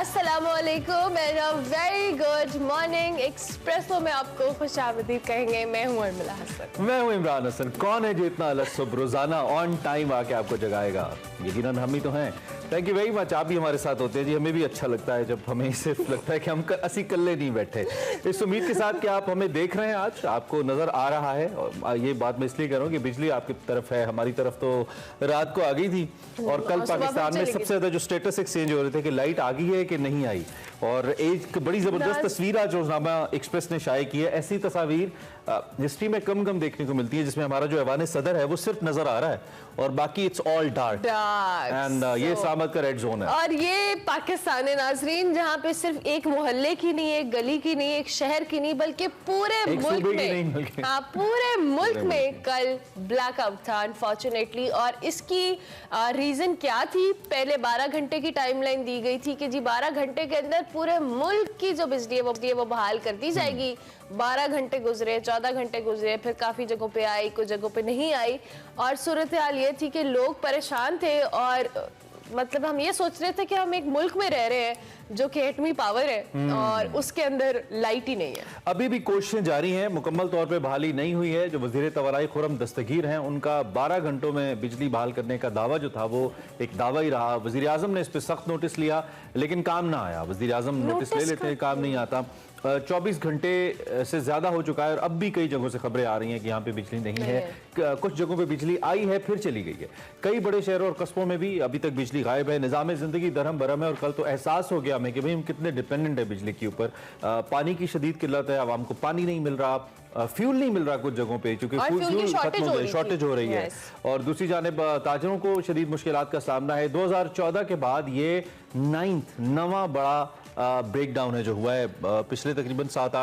अस्सलामुअलैकुम and a very good morning. Espresso में आपको खुशामदीद कहेंगे। मैं हूं उर्मिला हसन। मैं हूं इमरान हसन। कौन है जो इतना अलग सुबह रोजाना ऑन टाइम आके आपको जगाएगा? यकीनन हम ही तो हैं। Thank you very much. आप भी हमारे साथ होते हैं जी। हमें भी अच्छा लगता है जब हमें सिर्फ लगता है कि हम असी कल्ले नहीं बैठे। इस उम्मीद के साथ कि आप हमें देख रहे हैं, आज आपको नजर आ रहा है। और ये बात मैं इसलिए कह रहा हूँ कि बिजली आपकी तरफ है, हमारी तरफ तो रात को आ गई थी। और कल पाकिस्तान में सबसे ज्यादा जो स्टेटस एक्सचेंज हो रहे थे कि लाइट आ गई है कि नहीं आई। और एक बड़ी जबरदस्त तस्वीर आज रोजनामा एक्सप्रेस ने शाये की है। ऐसी तस्वीर हिस्ट्री में कम देखने को मिलती है जिसमें हमारा जो ऐवान सदर है वो सिर्फ नजर आ रहा है और बाकी इट्स ऑल डार्क एंड ये इस्लामाबाद का रेड जोन है। और ये पाकिस्तान है नाजरीन, जहाँ पे सिर्फ एक मोहल्ले की नहीं, एक गली की नहीं, एक शहर की नहीं, बल्कि पूरे मुल्क में, हाँ पूरे मुल्क में कल ब्लैकआउट था अनफॉर्चुनेटली। और इसकी रीजन क्या थी? पहले 12 घंटे की टाइमलाइन दी गई थी कि जी 12 घंटे के अंदर पूरे मुल्क की जो बिजली है वो बहाल कर दी जाएगी। 12 घंटे गुजरे, 14 घंटे गुजरे, फिर काफी जगहों पे आई, कुछ जगहों पे नहीं आई। और सूरत हाल ये थी कि लोग परेशान थे और मतलब हम ये सोच रहे थे कि हम एक मुल्क में रह रहे हैं जो कि एटमी पावर है और उसके अंदर लाइट ही नहीं है। अभी भी कोशिशें जारी हैं, मुकम्मल तौर पे बहाली नहीं हुई है। जो वज़ीर तवानाई खुर्रम दस्तगीर हैं, उनका 12 घंटों में बिजली बहाल करने का दावा जो था वो एक दावा ही रहा। वज़ीर आज़म ने इस पर सख्त नोटिस लिया लेकिन काम ना आया। वज़ीर आज़म नोटिस ले लेते हैं, काम नहीं आता। 24 घंटे से ज्यादा हो चुका है और अब भी कई जगहों से खबरें आ रही हैं कि यहाँ पे बिजली नहीं है। कुछ जगहों पे बिजली आई है फिर चली गई है। कई बड़े शहरों और कस्बों में भी अभी तक बिजली गायब है। निज़ाम ज़िंदगी दरहम बरहम है और कल तो एहसास हो गया हमें कि भाई हम कितने डिपेंडेंट है बिजली के ऊपर। पानी की शदीद किल्लत है, आवाम को पानी नहीं मिल रहा, फ्यूल नहीं मिल रहा कुछ जगहों पे क्योंकि फ्यूल खत्म हो गई, शॉर्टेज हो रही है। और दूसरी जानिब ताजरों को शदीद मुश्किलात का सामना है। 2014 के बाद ये नवा बड़ा ब्रेकडाउन है जो हुआ है पिछले तकरीबन 7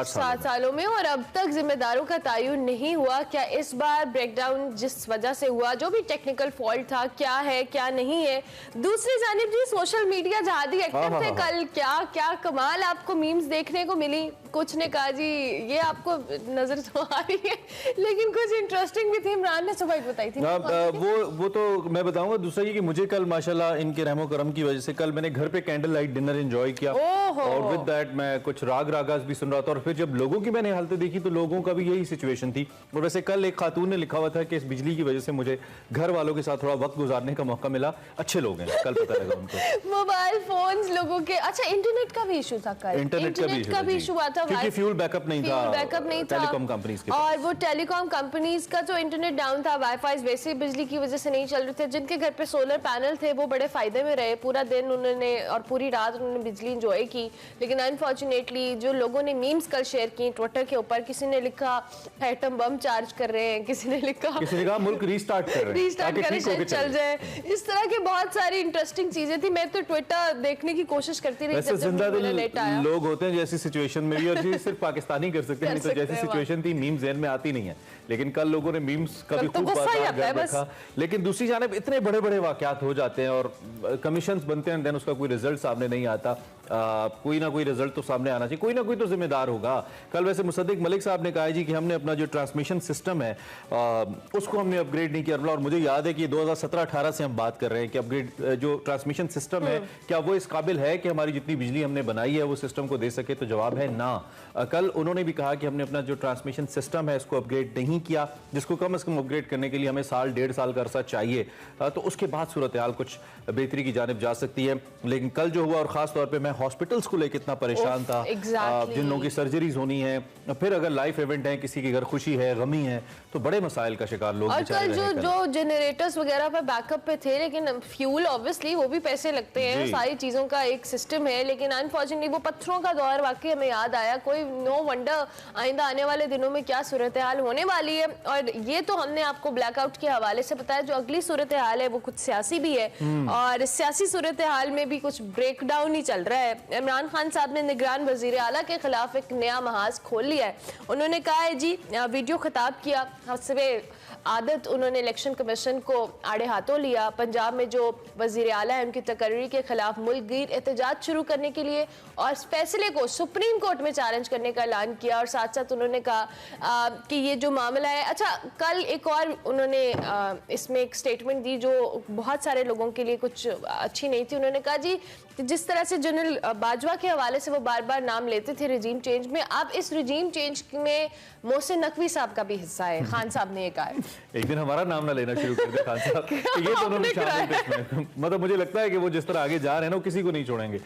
सालों में। और अब तक जिम्मेदारों का तयन नहीं हुआ। क्या इस बार ब्रेकडाउन जिस वजह से हुआ, जो भी टेक्निकल फॉल्ट था, क्या है क्या नहीं है? दूसरी जानिब जी सोशल मीडिया जहादी एक्टिव थे कल, क्या कमाल आपको मीम्स देखने को मिली। कुछ ने कहा जी ये आपको नजर तो आ रही है लेकिन कुछ इंटरेस्टिंग भी थी। इमरान ने सुबह बताई थी वो तो मैं बताऊंगा। दूसरा ये कि मुझे कल माशाल्लाह इनके रहमो करम की वजह से कल मैंने घर पे कैंडल लाइट डिनर एंजॉय किया और विद दैट मैं कुछ रागास भी सुन रहा था। और फिर जब लोगों की मैंने हालतें देखी तो लोगों का भी यही सिचुएशन थी। और वैसे कल एक खातून ने लिखा हुआ था कि इस बिजली की वजह से मुझे घर वालों के साथ थोड़ा वक्त गुजारने का मौका मिला। अच्छे लोग हैं, कल पता लगा उनको। मोबाइल फोन्स लोगों के, अच्छा इंटरनेट का भी इशू था कल। इंटरनेट का भी इशू हुआ था क्योंकि फ्यूल बैकअप नहीं था टेलीकॉम कंपनीज के। और वो टेलीकॉम कंपनीज का जो इंटरनेट डाउन था, वाईफाई वैसे बिजली की वजह से नहीं चल रहे थे। जिनके घर पे सोलर पैनल थे वो बड़े फायदे में रहे। पूरा दिन उन्होंने और पूरी रात उन्होंने बिजली एंजॉय की। लेकिन अनफॉर्चुनेटली जो लोगों ने मीम्स कल शेयर की ट्विटर के ऊपर, किसी ने लिखा एटम बम चार्ज कर रहे हैं, किसी ने लिखा मुल्क रीस्टार्ट कर रहे हैं, चल जाए। इस तरह के बहुत सारी इंटरेस्टिंग चीजें थी। मैं तो ट्विटर देखने की कोशिश करती रही जब लोग होते हैं जैसी सिचुएशन में भी, और ये सिर्फ पाकिस्तानी कर सकते हैं, नहीं तो जैसी सिचुएशन थी मीम्स ज़हन में आती नहीं है। लेकिन कल लोगों ने मीम्स का भी खूब रखा। लेकिन दूसरी जानिब इतने बड़े वाकयात हो जाते हैं और कमीशंस बनते हैं, देन उसका कोई रिजल्ट सामने नहीं आता। कोई ना कोई रिजल्ट तो सामने आना चाहिए, कोई ना कोई तो जिम्मेदार होगा। कल वैसे मुसद्दिक मलिक साहब ने कहा जी कि हमने अपना जो ट्रांसमिशन सिस्टम है उसको हमने अपग्रेड नहीं किया। और मुझे याद है कि 2017-18 से हम बात कर रहे हैं कि अपग्रेड जो ट्रांसमिशन सिस्टम है क्या वो इस काबिल है कि हमारी जितनी बिजली हमने बनाई है वो सिस्टम को दे सके? तो जवाब है ना। कल उन्होंने भी कहा कि हमने अपना जो ट्रांसमिशन सिस्टम है इसको अपग्रेड नहीं किया, जिसको कम से कम अपग्रेड करने के लिए हमें साल 1.5 साल का अरसा चाहिए। तो उसके बाद सूरत हाल कुछ बेहतरी की जानिब जा सकती है। लेकिन कल जो हुआ, और खास तौर पे मैं हॉस्पिटल्स को लेकर इतना परेशान था, जिन लोगों की सर्जरीज होनी है, फिर अगर लाइफ इवेंट है, किसी की घर खुशी है, गमी है, तो बड़े मसाइल का शिकार लोग। और कल जो जनरेटर्स वगैरह पे बैकअप पे थे, लेकिन फ्यूल ऑब्वियसली वो भी पैसे लगते हैं, सारी चीजों का एक सिस्टम है। लेकिन अनफॉर्चुनेटली वो पत्थरों का दौर वाकई हमें याद आया। कोई नो वंडर आइंदा आने वाले दिनों में क्या सूरत हाल होने वाली है। और ये तो हमने आपको ब्लैकआउट के हवाले से बताया। जो अगली सूरत हाल है वो कुछ सियासी भी है और सियासी सूरत हाल में भी कुछ ब्रेकडाउन ही चल रहा है। इमरान खान साहब ने निगरान वजीर आला के खिलाफ एक नया महाज खोल लिया है। उन्होंने कहा है जी, वीडियो खिताब किया आदत उन्होंने इलेक्शन कमीशन को आड़े हाथों लिया। पंजाब में जो वजीर आला है उनकी तकर्री के खिलाफ मुल्क गिर एहतजाज शुरू करने के लिए और फैसले को सुप्रीम कोर्ट में चैलेंज करने का ऐलान किया। और साथ साथ उन्होंने कहा कि ये जो मामला है, अच्छा कल एक और उन्होंने इसमें एक स्टेटमेंट दी जो बहुत सारे लोगों के लिए कुछ अच्छी नहीं थी। उन्होंने कहा जी जिस तरह से जनरल बाजवा के हवाले से वो बार बार नाम लेते थे रिजीम चेंज में, अब इस रिजीम चेंज में मोहसिन नकवी साहब का भी हिस्सा है। खान साहब ने ये कहा है एक दिन हमारा नाम ना लेना शुरू कर दे खान साहब ये दोनों भी शामिल थे। मतलब मुझे लगता है कि वो जिस तरह आगे जा रहे हैं ना, किसी को नहीं छोड़ेंगे।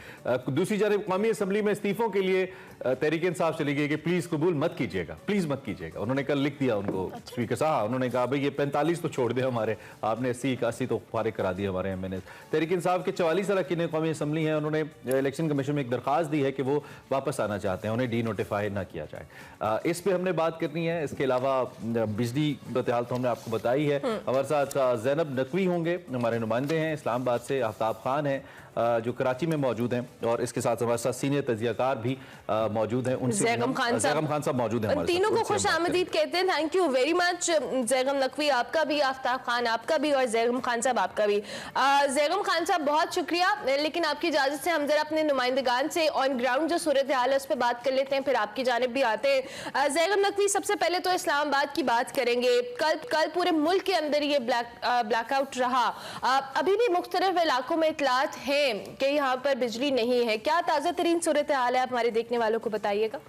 दूसरी जानब कौमी असम्बली में इस्तीफों के लिए तहरीक इंसाफ चली गई कि प्लीज कबूल मत कीजिएगा, प्लीज मत कीजिएगा। उन्होंने कल लिख दिया उनको स्पीकर साहब, उन्होंने कहा भाई ये 45 तो छोड़ दे हमारे, आपने 80-81 तो फारिग करा दिए हमारे एमएनए। तहरीक इंसाफ के 44 अरकान कौमी असम्बली हैं, उन्होंने इलेक्शन कमीशन में एक दरखास्त दी है कि वो वापस आना चाहते हैं, उन्हें डी नोटिफाई ना किया जाए। इस पे हमने बात करनी है। इसके अलावा बिजली सूरत-ए-हाल तो हमने आपको बताई है। हमारे साथ जैनब नकवी होंगे, हमारे नुमाइंदे हैं इस्लामाबाद से, आफ्ताब खान है जो कराची में मौजूद हैं, और इसके साथ हमारे साथ सीनियर तजियाकार भी मौजूद हैं, उनसे जैगम खान साहब मौजूद हैं। तीनों को खुश आमदीद कहते हैं। Thank you very much Zaigham Naqvi आपका भी, आफ्ताब खान आपका भी, और जैगम खान साहब आपका भी। जैगम खान साहब बहुत शुक्रिया, लेकिन आपकी इजाजत से हम जरा अपने नुमाइंदगान से ऑन ग्राउंड जो सूरत हाल है उस पर बात कर लेते हैं, फिर आपकी जानिब भी आते हैं। जैगम नकवी, सबसे पहले तो इस्लामाबाद की बात करेंगे। कल पूरे मुल्क के अंदर ये ब्लैकआउट रहा। अभी भी मुख्तलिफ इलाकों में इतलात है कि यहाँ पर बिजली नहीं है। क्या ताज़ा तरीन सूरत हाल है, आप हमारे देखने वालों को बताइएगा।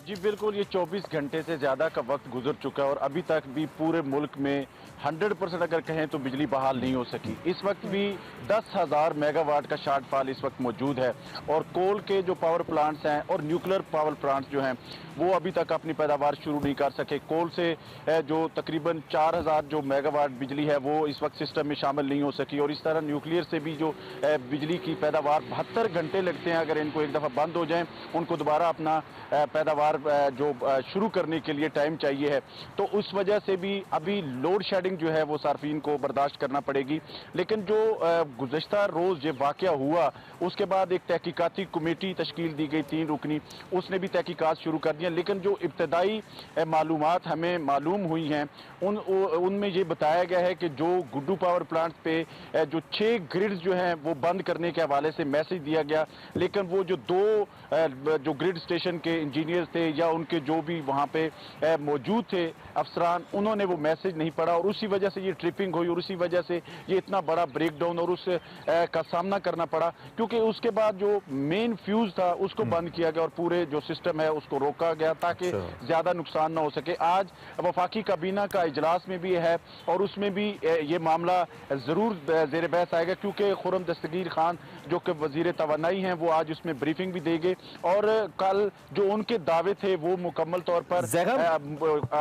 जी बिल्कुल, ये 24 घंटे से ज़्यादा का वक्त गुजर चुका है और अभी तक भी पूरे मुल्क में 100% अगर कहें तो बिजली बहाल नहीं हो सकी। इस वक्त भी 10,000 मेगावाट का शॉर्टफॉल इस वक्त मौजूद है और कोल के जो पावर प्लांट्स हैं और न्यूक्लियर पावर प्लांट्स जो हैं वो अभी तक अपनी पैदावार शुरू नहीं कर सके। कोल से जो तकरीबन 4,000 जो मेगावाट बिजली है वो इस वक्त सिस्टम में शामिल नहीं हो सकी, और इस तरह न्यूक्लियर से भी जो बिजली की पैदावार 72 घंटे लगते हैं। अगर इनको एक दफ़ा बंद हो जाएं, उनको दोबारा अपना पैदावार जो शुरू करने के लिए टाइम चाहिए है, तो उस वजह से भी अभी लोड शेडिंग जो है वो सार्फिन को बर्दाश्त करना पड़ेगी। लेकिन जो गुज़श्ता रोज़ ये वाक़या हुआ उसके बाद एक तहकीकाती कमेटी तश्कील दी गई 3 रुकनी, उसने भी तहकीकात शुरू कर दिया। लेकिन जो इब्तदाई मालूमात हमें मालूम हुई हैं उनमें ये बताया गया है कि जो गुड्डू पावर प्लांट पे जो 6 ग्रिड्स जो हैं वो बंद करने के हवाले से मैसेज दिया गया, लेकिन वो जो 2 जो ग्रिड स्टेशन के इंजीनियर थे या उनके जो भी वहाँ पे मौजूद थे अफसरान, उन्होंने वो मैसेज नहीं पढ़ा और उसी वजह से ये ट्रिपिंग हुई और उसी वजह से ये इतना बड़ा ब्रेकडाउन और उस का सामना करना पड़ा, क्योंकि उसके बाद जो मेन फ्यूज था उसको बंद किया गया और पूरे जो सिस्टम है उसको रोका गया ताकि ज्यादा नुकसान ना हो सके। आज वफाकी काबीना का इजलास में भी है और उसमें भी ये मामला जरूर जेर बहस आएगा, क्योंकि खुर्रम दस्तगीर खान जो कि वजीर तवानाई हैं वो आज उसमें ब्रीफिंग भी देंगे और कल जो उनके दावे थे वो मुकम्मल तौर पर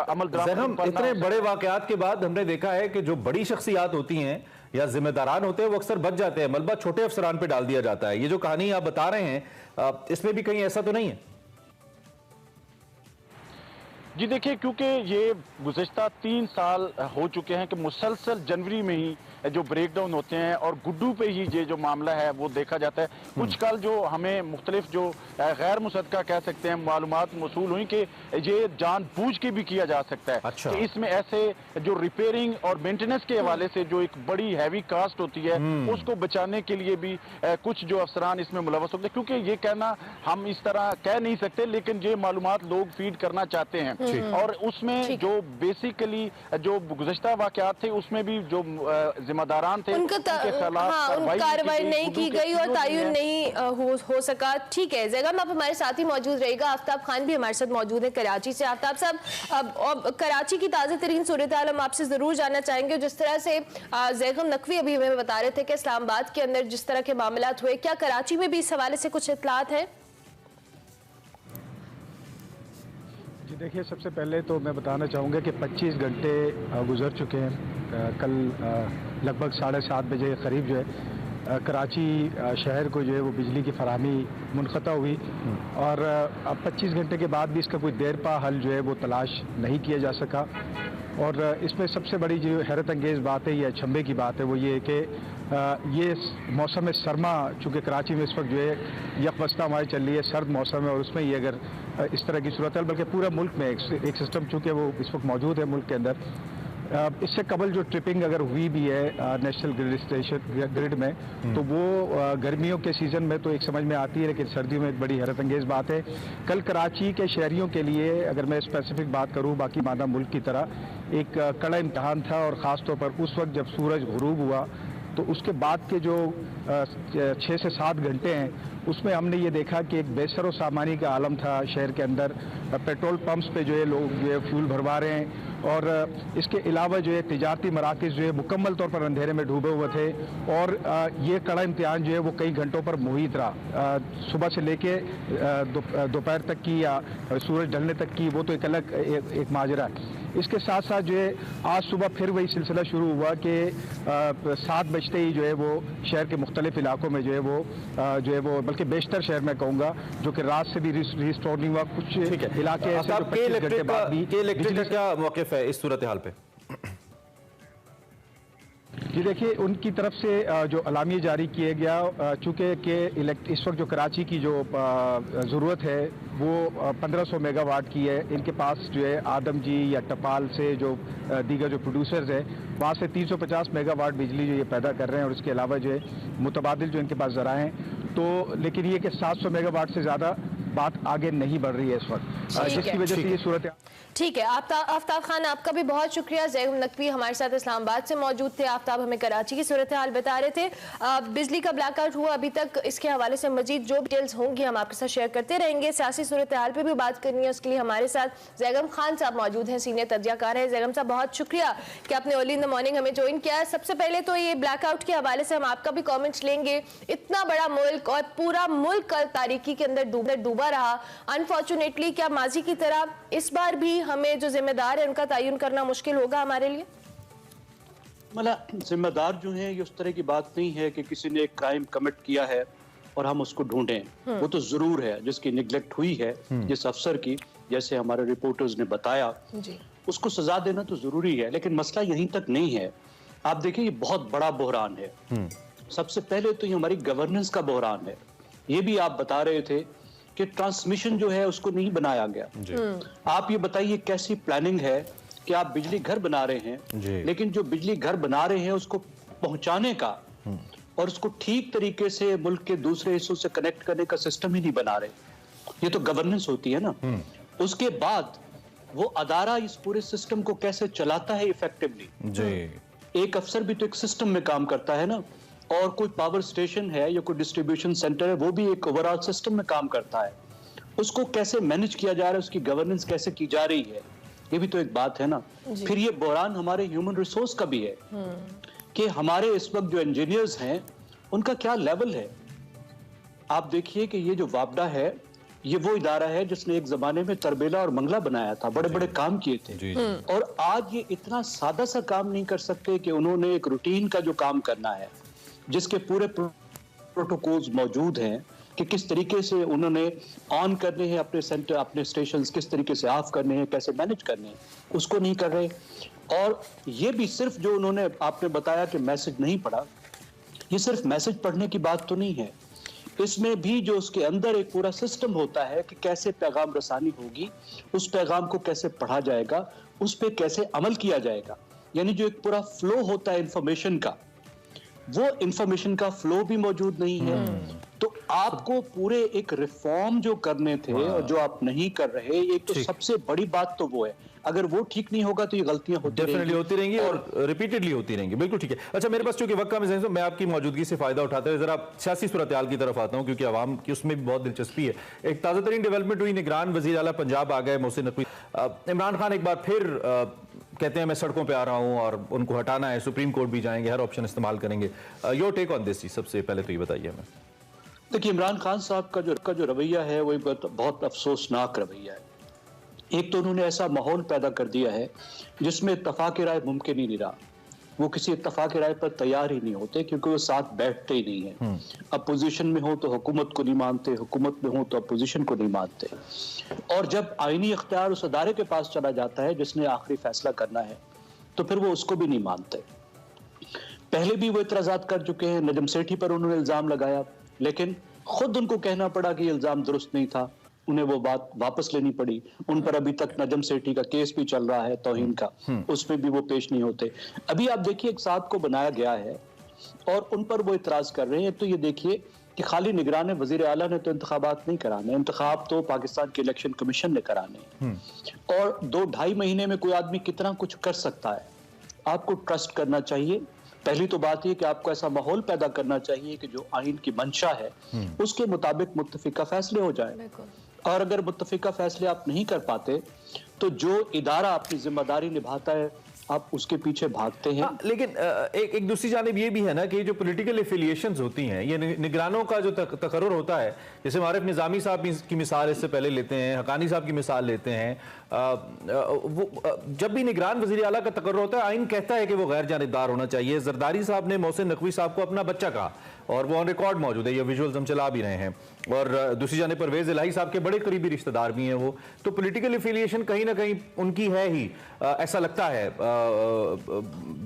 अमल दरामद। इतने बड़े वाकयात के बाद हमने देखा है कि जो बड़ी शख्सियात होती हैं या जिम्मेदारान होते हैं वो अक्सर बच जाते हैं, मलबा छोटे अफसरान पे डाल दिया जाता है। ये जो कहानी आप बता रहे हैं इसमें भी कहीं ऐसा तो नहीं है? जी देखिए, क्योंकि ये गुज़श्ता 3 साल हो चुके हैं कि मुसलसल जनवरी में ही जो ब्रेकडाउन होते हैं और गुड्डू पे ही ये जो मामला है वो देखा जाता है। कुछ कल जो हमें मुख्तलिफ जो गैर मुसद्दका कह सकते हैं मालूमात मौसूल हुई कि ये जानबूझ के भी किया जा सकता है। अच्छा। कि इसमें ऐसे जो रिपेयरिंग और मेंटेनेंस के हवाले से जो एक बड़ी हैवी कास्ट होती है उसको बचाने के लिए भी कुछ जो अफसरान इसमें मुलव्वस होते हैं, क्योंकि ये कहना हम इस तरह कह नहीं सकते, लेकिन ये मालूमात लोग फीड करना चाहते हैं और उसमें जो बेसिकली जो गुज़श्ता वाक़यात थे उसमें भी जो जिम्मेदारान थे उनके खिलाफ कार्रवाई नहीं की गई और तायुन नहीं हो सका। ठीक है जैगम, आप हमारे साथ ही मौजूद रहेगा। आफ्ताब खान भी हमारे साथ मौजूद है कराची से। आफ्ताब साहब, अब कराची की ताज़ा तरीन सूरत हाल हम आपसे जरूर जानना चाहेंगे। जिस तरह से जैगम नकवी अभी हमें बता रहे थे कि इस्लामाबाद के अंदर जिस तरह के मामला हुए, क्या कराची में भी इस हवाले से कुछ इत्तलात है? जी देखिए, सबसे पहले तो मैं बताना चाहूँगा कि 25 घंटे गुजर चुके हैं। कल लगभग 7:30 बजे करीब जो है कराची शहर को जो है वो बिजली की फराहमी मुनक़ता हुई और अब 25 घंटे के बाद भी इसका कोई देर पा हल जो है वो तलाश नहीं किया जा सका। और इसमें सबसे बड़ी जो हैरत अंगेज़ बात है या अचंभे की बात है वो ये है कि ये मौसम सरमा चूँकि कराची में इस वक्त जो है यकबस्ता हमारी चल रही है, सर्द मौसम है, और उसमें ये अगर इस तरह की सूरत है, बल्कि पूरे मुल्क में एक सिस्टम चूँकि वो इस वक्त मौजूद है मुल्क के अंदर, इससे कबल जो ट्रिपिंग अगर हुई भी है नेशनल ग्रिड में, तो वो गर्मियों के सीज़न में तो एक समझ में आती है, लेकिन सर्दियों में एक बड़ी हैरत अंगेज़ बात है। कल कराची के शहरियों के लिए अगर मैं स्पेसिफिक बात करूं, बाकी मादा मुल्क की तरह एक कड़ा इम्तहान था, और ख़ास तौर पर उस वक्त जब सूरज गुरूब हुआ तो उसके बाद के जो 6 से 7 घंटे हैं उसमें हमने ये देखा कि एक बेसरो सामानी का आलम था शहर के अंदर। पेट्रोल पंप्स पे जो है लोग जो है फ्यूल भरवा रहे हैं, और इसके अलावा जो है तिजारती मराकज़ जो है मुकम्मल तौर पर अंधेरे में डूबे हुए थे, और ये कड़ा इम्तिहान जो है वो कई घंटों पर मुहित रहा। सुबह से लेके दोपहर तक की या सूरज ढलने तक की वो तो एक अलग एक माजरा है। इसके साथ साथ जो है आज सुबह फिर वही सिलसिला शुरू हुआ कि 7 बजते ही जो है वो शहर के मुख्तलिफ इलाकों में जो है वो बल्कि बेशतर शहर में कहूँगा जो कि रात से भी रिस्टोर नहीं हुआ। कुछ इलाके ऐसे जो 25 घंटे बाद भी इलेक्ट्रिक का क्या मौक़िफ़ है इस सूरत हाल पे? जी देखिए, उनकी तरफ से जो अलामिया जारी किया गया, चूँकि इस वक्त जो कराची की जो ज़रूरत है वो 1500 मेगावाट की है। इनके पास जो है आदम जी या टपाल से जो दीगर जो प्रोड्यूसर्स हैं वहाँ से 350 मेगावाट बिजली जो ये पैदा कर रहे हैं, और इसके अलावा जो है मुतबादिल जो इनके पास ज़रा हैं, तो लेकिन ये कि 700 मेगावाट से ज़्यादा बात आगे नहीं बढ़ रही है इस वक्त, जिसकी वजह से ये सूरत। ठीक है, आफ्ताब खान आपका भी बहुत शुक्रिया। ज़ैगम नकवी हमारे साथ इस्लामाबाद से मौजूद थे। आफ्ताब हमें कराची की सूरत हाल बता रहे थे। बिजली का ब्लैकआउट हुआ अभी तक, इसके हवाले से मजीद जो डिटेल्स होंगी हम आपके साथ शेयर करते रहेंगे। सियासी सूरत हाल पर भी बात करनी है, उसके लिए हमारे साथ ज़ैगम खान साहब मौजूद हैं, सीनियर तज्ज़ियाकार हैं। ज़ैगम साहब बहुत शुक्रिया कि आपने अर्ली इन द मॉर्निंग हमें ज्वाइन किया। सबसे पहले तो ये ब्लैकआउट के हवाले से हम आपका भी कॉमेंट्स लेंगे। इतना बड़ा मुल्क और पूरा मुल्क कल तारीकी के अंदर डूबा रहा। अनफॉर्चुनेटली क्या माजी की तरह इस बार भी हमें जो जिम्मेदार है उनका तयन करना मुश्किल होगा हमारे लिए? मतलब जिम्मेदार जो है ये उस तरह की बात नहीं है कि किसी ने एक क्राइम कमिट किया है और हम उसको ढूंढें। वो तो जरूर है जिसकी निगलेक्ट हुई है जिस अफसर की, जैसे हमारे रिपोर्टर्स ने बताया, उसको सजा देना तो जरूरी है, लेकिन मसला यहीं तक नहीं है। आप देखिए ये बहुत बड़ा बहरान है। सबसे पहले तो ये हमारी गवर्नेंस का बहरान है। ये भी आप बता रहे थे कि ट्रांसमिशन जो है उसको नहीं बनाया गया। आप ये बताइए कैसी प्लानिंग है कि आप बिजली घर बना रहे हैं, लेकिन जो बिजली घर बना रहे हैं उसको पहुंचाने का और उसको ठीक तरीके से मुल्क के दूसरे हिस्सों से कनेक्ट करने का सिस्टम ही नहीं बना रहे। ये तो गवर्नेंस होती है ना। उसके बाद वो अदारा इस पूरे सिस्टम को कैसे चलाता है इफेक्टिवली। एक अफसर भी तो एक सिस्टम में काम करता है ना, और कोई पावर स्टेशन है या कोई डिस्ट्रीब्यूशन सेंटर है वो भी एक ओवरऑल सिस्टम में काम करता है। उसको कैसे मैनेज किया जा रहा है, उसकी गवर्नेंस कैसे की जा रही है, ये भी तो एक बात है ना। फिर ये बहरान हमारे ह्यूमन रिसोर्स का भी है कि हमारे इस वक्त जो इंजीनियर्स हैं उनका क्या लेवल है। आप देखिए कि ये जो वापडा है ये वो इदारा है जिसने एक जमाने में तरबेला और मंगला बनाया था, बड़े बड़े काम किए थे, और आज ये इतना सादा सा काम नहीं कर सकते कि उन्होंने एक रूटीन का जो काम करना है जिसके पूरे प्रोटोकॉल्स मौजूद हैं कि किस तरीके से उन्होंने ऑन करने हैं अपने सेंटर, अपने स्टेशंस, किस तरीके से ऑफ करने हैं, कैसे मैनेज करने हैं, उसको नहीं कर रहे। और ये भी सिर्फ जो उन्होंने आपने बताया कि मैसेज नहीं पढ़ा, ये सिर्फ मैसेज पढ़ने की बात तो नहीं है। इसमें भी जो उसके अंदर एक पूरा सिस्टम होता है कि कैसे पैगाम रसानी होगी, उस पैगाम को कैसे पढ़ा जाएगा, उस पर कैसे अमल किया जाएगा, यानी जो एक पूरा फ्लो होता है इंफॉर्मेशन का, वो इंफॉर्मेशन का फ्लो भी मौजूद नहीं है। तो आपको पूरे एक रिफॉर्म जो करने थे और जो आप नहीं कर रहे, एक तो सबसे बड़ी बात तो वो है। अगर वो ठीक नहीं होगा तो ये गलतियां डेफिनेटली होती रहेंगी और रिपीटेडली होती रहेंगी। बिल्कुल ठीक है। अच्छा, मेरे पास चूंकि वक्त कम है, मैं आपकी मौजूदगी से फायदा उठाते हुए जरा सियासी सूरत हाल की तरफ आता हूं, क्योंकि आवाम की उसमें भी बहुत दिलचस्पी है। एक ताज़ा तरीन डेवलपमेंट हुई, निगरान वज़ीर आला पंजाब आ गए मोहसिन नकवी। इमरान खान एक बार फिर कहते हैं मैं सड़कों पे आ रहा हूं और उनको हटाना है, सुप्रीम कोर्ट भी जाएंगे, हर ऑप्शन इस्तेमाल करेंगे। Your take on this? सबसे पहले तो ये बताइए हमें। देखिए, इमरान खान साहब का जो रवैया है वो बहुत अफसोसनाक रवैया है। एक तो उन्होंने ऐसा माहौल पैदा कर दिया है जिसमें इत्तफाक राय मुमकिन ही नहीं रहा। वो किसी इत्तफाक राय पर तैयार ही नहीं होते, क्योंकि वो साथ बैठते ही नहीं है। अपोजिशन में हो तो हुकूमत को नहीं मानते, हुकूमत में हो तो अपोजिशन को नहीं मानते। और जब आईनी इख्तियार उस अदारे के पास चला जाता है जिसने आखिरी फैसला करना है, तो फिर वो उसको भी नहीं मानते। पहले भी वो इतराजात कर चुके हैं, नजम सेठी पर उन्होंने इल्जाम लगाया, लेकिन खुद उनको कहना पड़ा कि इल्जाम दुरुस्त नहीं था, उन्हें वो बात वापस लेनी पड़ी। उन पर अभी तक नजम सेठी का केस भी चल रहा है तौहीन का, उसमें भी वो पेश नहीं होते। अभी आप देखिए एक साथ को बनाया गया है और उन पर वो इतराज कर रहे हैं। तो ये देखिए कि खाली निगरान वजीर आला ने तो इंतखाबात नहीं कराने, इंतखाब तो पाकिस्तान के इलेक्शन कमीशन ने कराने। और 2-2.5 महीने में कोई आदमी कितना कुछ कर सकता है। आपको ट्रस्ट करना चाहिए। पहली तो बात यह कि आपको ऐसा माहौल पैदा करना चाहिए कि जो आइन की मंशा है उसके मुताबिक मुत्तफिका फैसले हो जाए। और अगर मुत्तफिका फैसले आप नहीं कर पाते तो जो इदारा अपनी जिम्मेदारी निभाता है आप उसके पीछे भागते हैं। लेकिन एक दूसरी जानिब ये भी है ना कि जो पॉलिटिकल एफिलिएशंस होती हैं, ये निगरानों का जो तकर्रुर होता है, जैसे मारिफ निज़ामी साहब की मिसाल इससे पहले लेते हैं, हकानी साहब की मिसाल लेते हैं, वो जब भी निगरान वज़ीर आला का तकर्रुर होता है, आइन कहता है कि वो गैर जानिबदार होना चाहिए। जरदारी साहब ने मोहसिन नकवी साहब को अपना बच्चा कहा और वो ऑन रिकॉर्ड मौजूद है, ये विजुअल्स हम चला भी रहे हैं। और दूसरी जानिब परवेज़ इलाही साहब के बड़े करीबी रिश्तेदार भी हैं वो, तो पॉलिटिकल एफिलिएशन कहीं ना कहीं उनकी है ही, ऐसा लगता है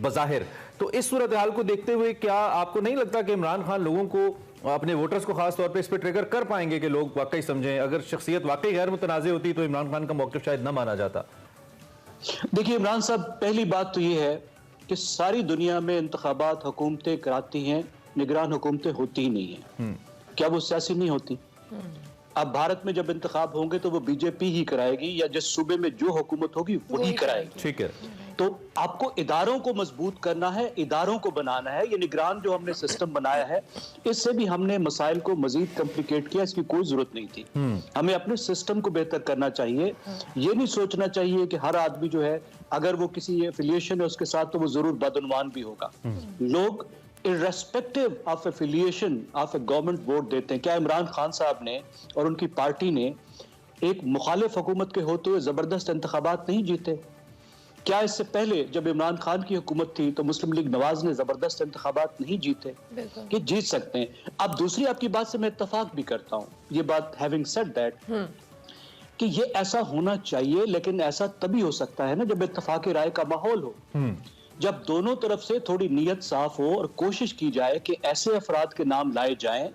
बज़ाहिर। तो इस सूरत हाल को देखते हुए क्या आपको नहीं लगता कि इमरान खान लोगों को, अपने वोटर्स को खास तौर पे इस पर ट्रिगर कर पाएंगे कि लोग वाकई समझें? अगर शख्सियत वाकई गैर मुतनाज़ होती तो इमरान खान का मौक़िफ़ शायद न माना जाता। देखिए इमरान साहब, पहली बात तो ये है कि सारी दुनिया में इंतखाबात हुकूमतें कराती हैं, निगरान हुकूमतें होती ही नहीं है। क्या वो सियासी नहीं होती? अब भारत में जब इंतखाब होंगे तो वो बीजेपी ही कराएगी या जिस सूबे में जो हुकूमत होगी वही कराएगी। ठीक है। तो आपको इदारों को मजबूत करना है, इदारों को बनाना है। ये निगरान जो हमने सिस्टम बनाया है, इससे भी हमने मसाइल को मजीद कॉम्प्लिकेट किया, इसकी कोई जरूरत नहीं थी। हमें अपने सिस्टम को बेहतर करना चाहिए। ये नहीं सोचना चाहिए कि हर आदमी जो है अगर वो किसी एफिलिएशन है उसके साथ तो वो जरूर बदउनवान भी होगा। लोग irrespective of affiliation of A government vote देते हैं। क्या इमरान खान साहब ने और उनकी पार्टी ने एक मुखालिफ हुकूमत के होते हुए जबरदस्त इंतखाबात नहीं जीते? क्या इससे पहले जब इमरान खान की हुकूमत थी तो मुस्लिम लीग नवाज ने जबरदस्त इंतखाबात नहीं जीते? कि जीत सकते हैं। अब दूसरी आपकी बात से मैं इत्तफाक भी करता हूँ, ये बात हैविंग सेड दैट कि ये ऐसा होना चाहिए, लेकिन ऐसा तभी हो सकता है ना जब इत्तफाक राय का माहौल हो, जब दोनों तरफ से थोड़ी नीयत साफ हो और कोशिश की जाए कि ऐसे अफराद के नाम लाए जाएं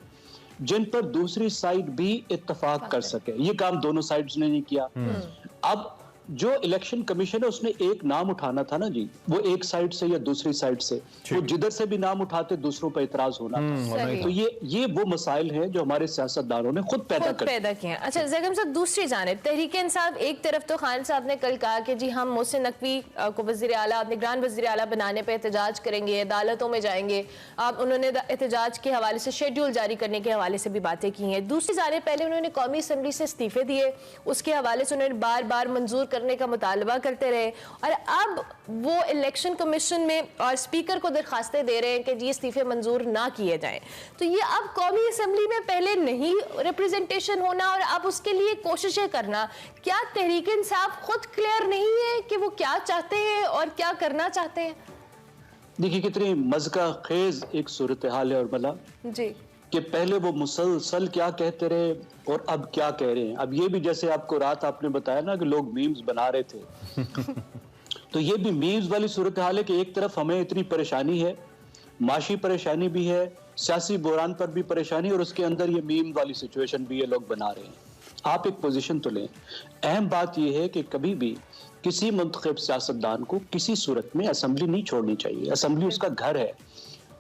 जिन पर दूसरी साइड भी इत्तफाक कर सके। ये काम दोनों साइड्स ने नहीं किया। अब जो इलेक्शन कमीशन है उसने एक नाम उठाना था ना जी, वो एक साइड से या दूसरी साइड से, वो जिधर से भी नाम उठाते दूसरों पर इतराज होना था। तो ये वो मसाइल हैं जो हमारे सियासतदानों ने खुद पैदा किए। अच्छा ज़ैगम साहब, दूसरी जानिब तहरीक इंसाफ, एक तरफ तो खान साहब ने कल कहा कि जी हम मोहसिन नकवी को वज़ीर आला, निगरान वज़ीर आला बनाने पर एहतजाज करेंगे, अदालतों में जाएंगे। अब उन्होंने एहतजाज के हवाले से शेड्यूल जारी करने के हवाले से भी बातें की हैं। दूसरी जानिब पहले उन्होंने कौमी असम्बली से इस्तीफे दिए, उसके हवाले से उन्होंने बार बार मंजूर करने का मुतालबा करते रहे, और अब वो इलेक्शन कमीशन में और स्पीकर को दरखास्तें दे रहे हैं कि जी इस्तीफे मंजूर ना किए जाएं। तो ये अब कौमी असम्बली में पहले नहीं रिप्रेजेंटेशन होना और अब उसके लिए कोशिशें करना, क्या तहरीक इंसाफ खुद क्लियर नहीं है कि वो क्या चाहते हैं और क्या करना चाहते हैं? देखिए कितनी मज़का खेज एक सूरत हाल है और भला जी कि पहले वो मुसलसल क्या कहते रहे और अब क्या कह रहे हैं। अब ये भी जैसे आपको रात आपने बताया ना कि लोग मीम्स बना रहे थे तो ये भी मीम्स वाली सूरत हाल है कि एक तरफ हमें इतनी परेशानी है, माशी परेशानी भी है, सियासी बहरान पर भी परेशानी, और उसके अंदर ये मीम वाली सिचुएशन भी ये लोग बना रहे हैं। आप एक पोजीशन तो लें। अहम बात यह है कि कभी भी किसी मुंतखब सियासतदान को किसी सूरत में असम्बली नहीं छोड़नी चाहिए। असम्बली उसका घर है,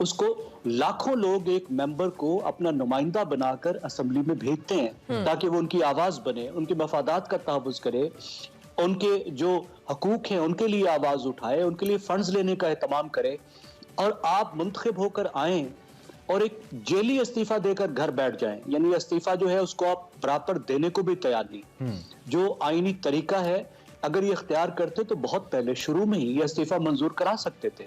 उसको लाखों लोग एक मेंबर को अपना नुमाइंदा बनाकर असम्बली में भेजते हैं ताकि वो उनकी आवाज बने, उनके मफादात का तहफ़्फ़ुज़ करे, उनके जो हकूक हैं उनके लिए आवाज उठाए, उनके लिए फंड्स लेने का एहतमाम करे। और आप मुंतखब होकर आए और एक जेली इस्तीफा देकर घर बैठ जाएं, यानी इस्तीफा जो है उसको आप बराबर देने को भी तैयार नहीं। जो आईनी तरीका है, अगर ये इख्तियार करते तो बहुत पहले शुरू में ही ये इस्तीफा मंजूर करा सकते थे।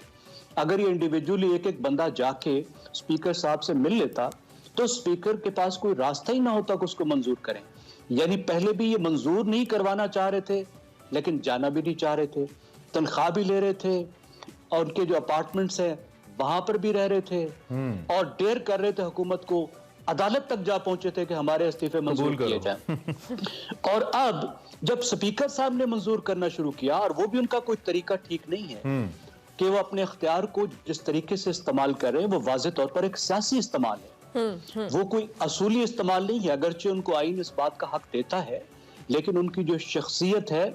अगर ये इंडिविजुअली एक एक बंदा जाके स्पीकर साहब से मिल लेता तो स्पीकर के पास कोई रास्ता ही ना होता कि उसको मंजूर करें। यानी पहले भी ये मंजूर नहीं करवाना चाह रहे थे, लेकिन जाना भी नहीं चाह रहे थे, तनख्वाह भी ले रहे थे और उनके जो अपार्टमेंट्स हैं वहां पर भी रह रहे थे और डेयर कर रहे थे हुकूमत को अदालत तक जा पहुंचे थे कि हमारे इस्तीफे मंजूर किए जाएं। और अब जब स्पीकर साहब ने मंजूर करना शुरू किया, और वो भी उनका कोई तरीका ठीक नहीं है कि वो अपने इख्तियार को जिस तरीके से इस्तेमाल कर रहे हैं वो वाज़ेह तौर पर एक सियासी इस्तेमाल है, वो कोई असूली इस्तेमाल नहीं है। अगरचे उनको आईन इस बात का हक देता है, लेकिन उनकी जो शख्सियत है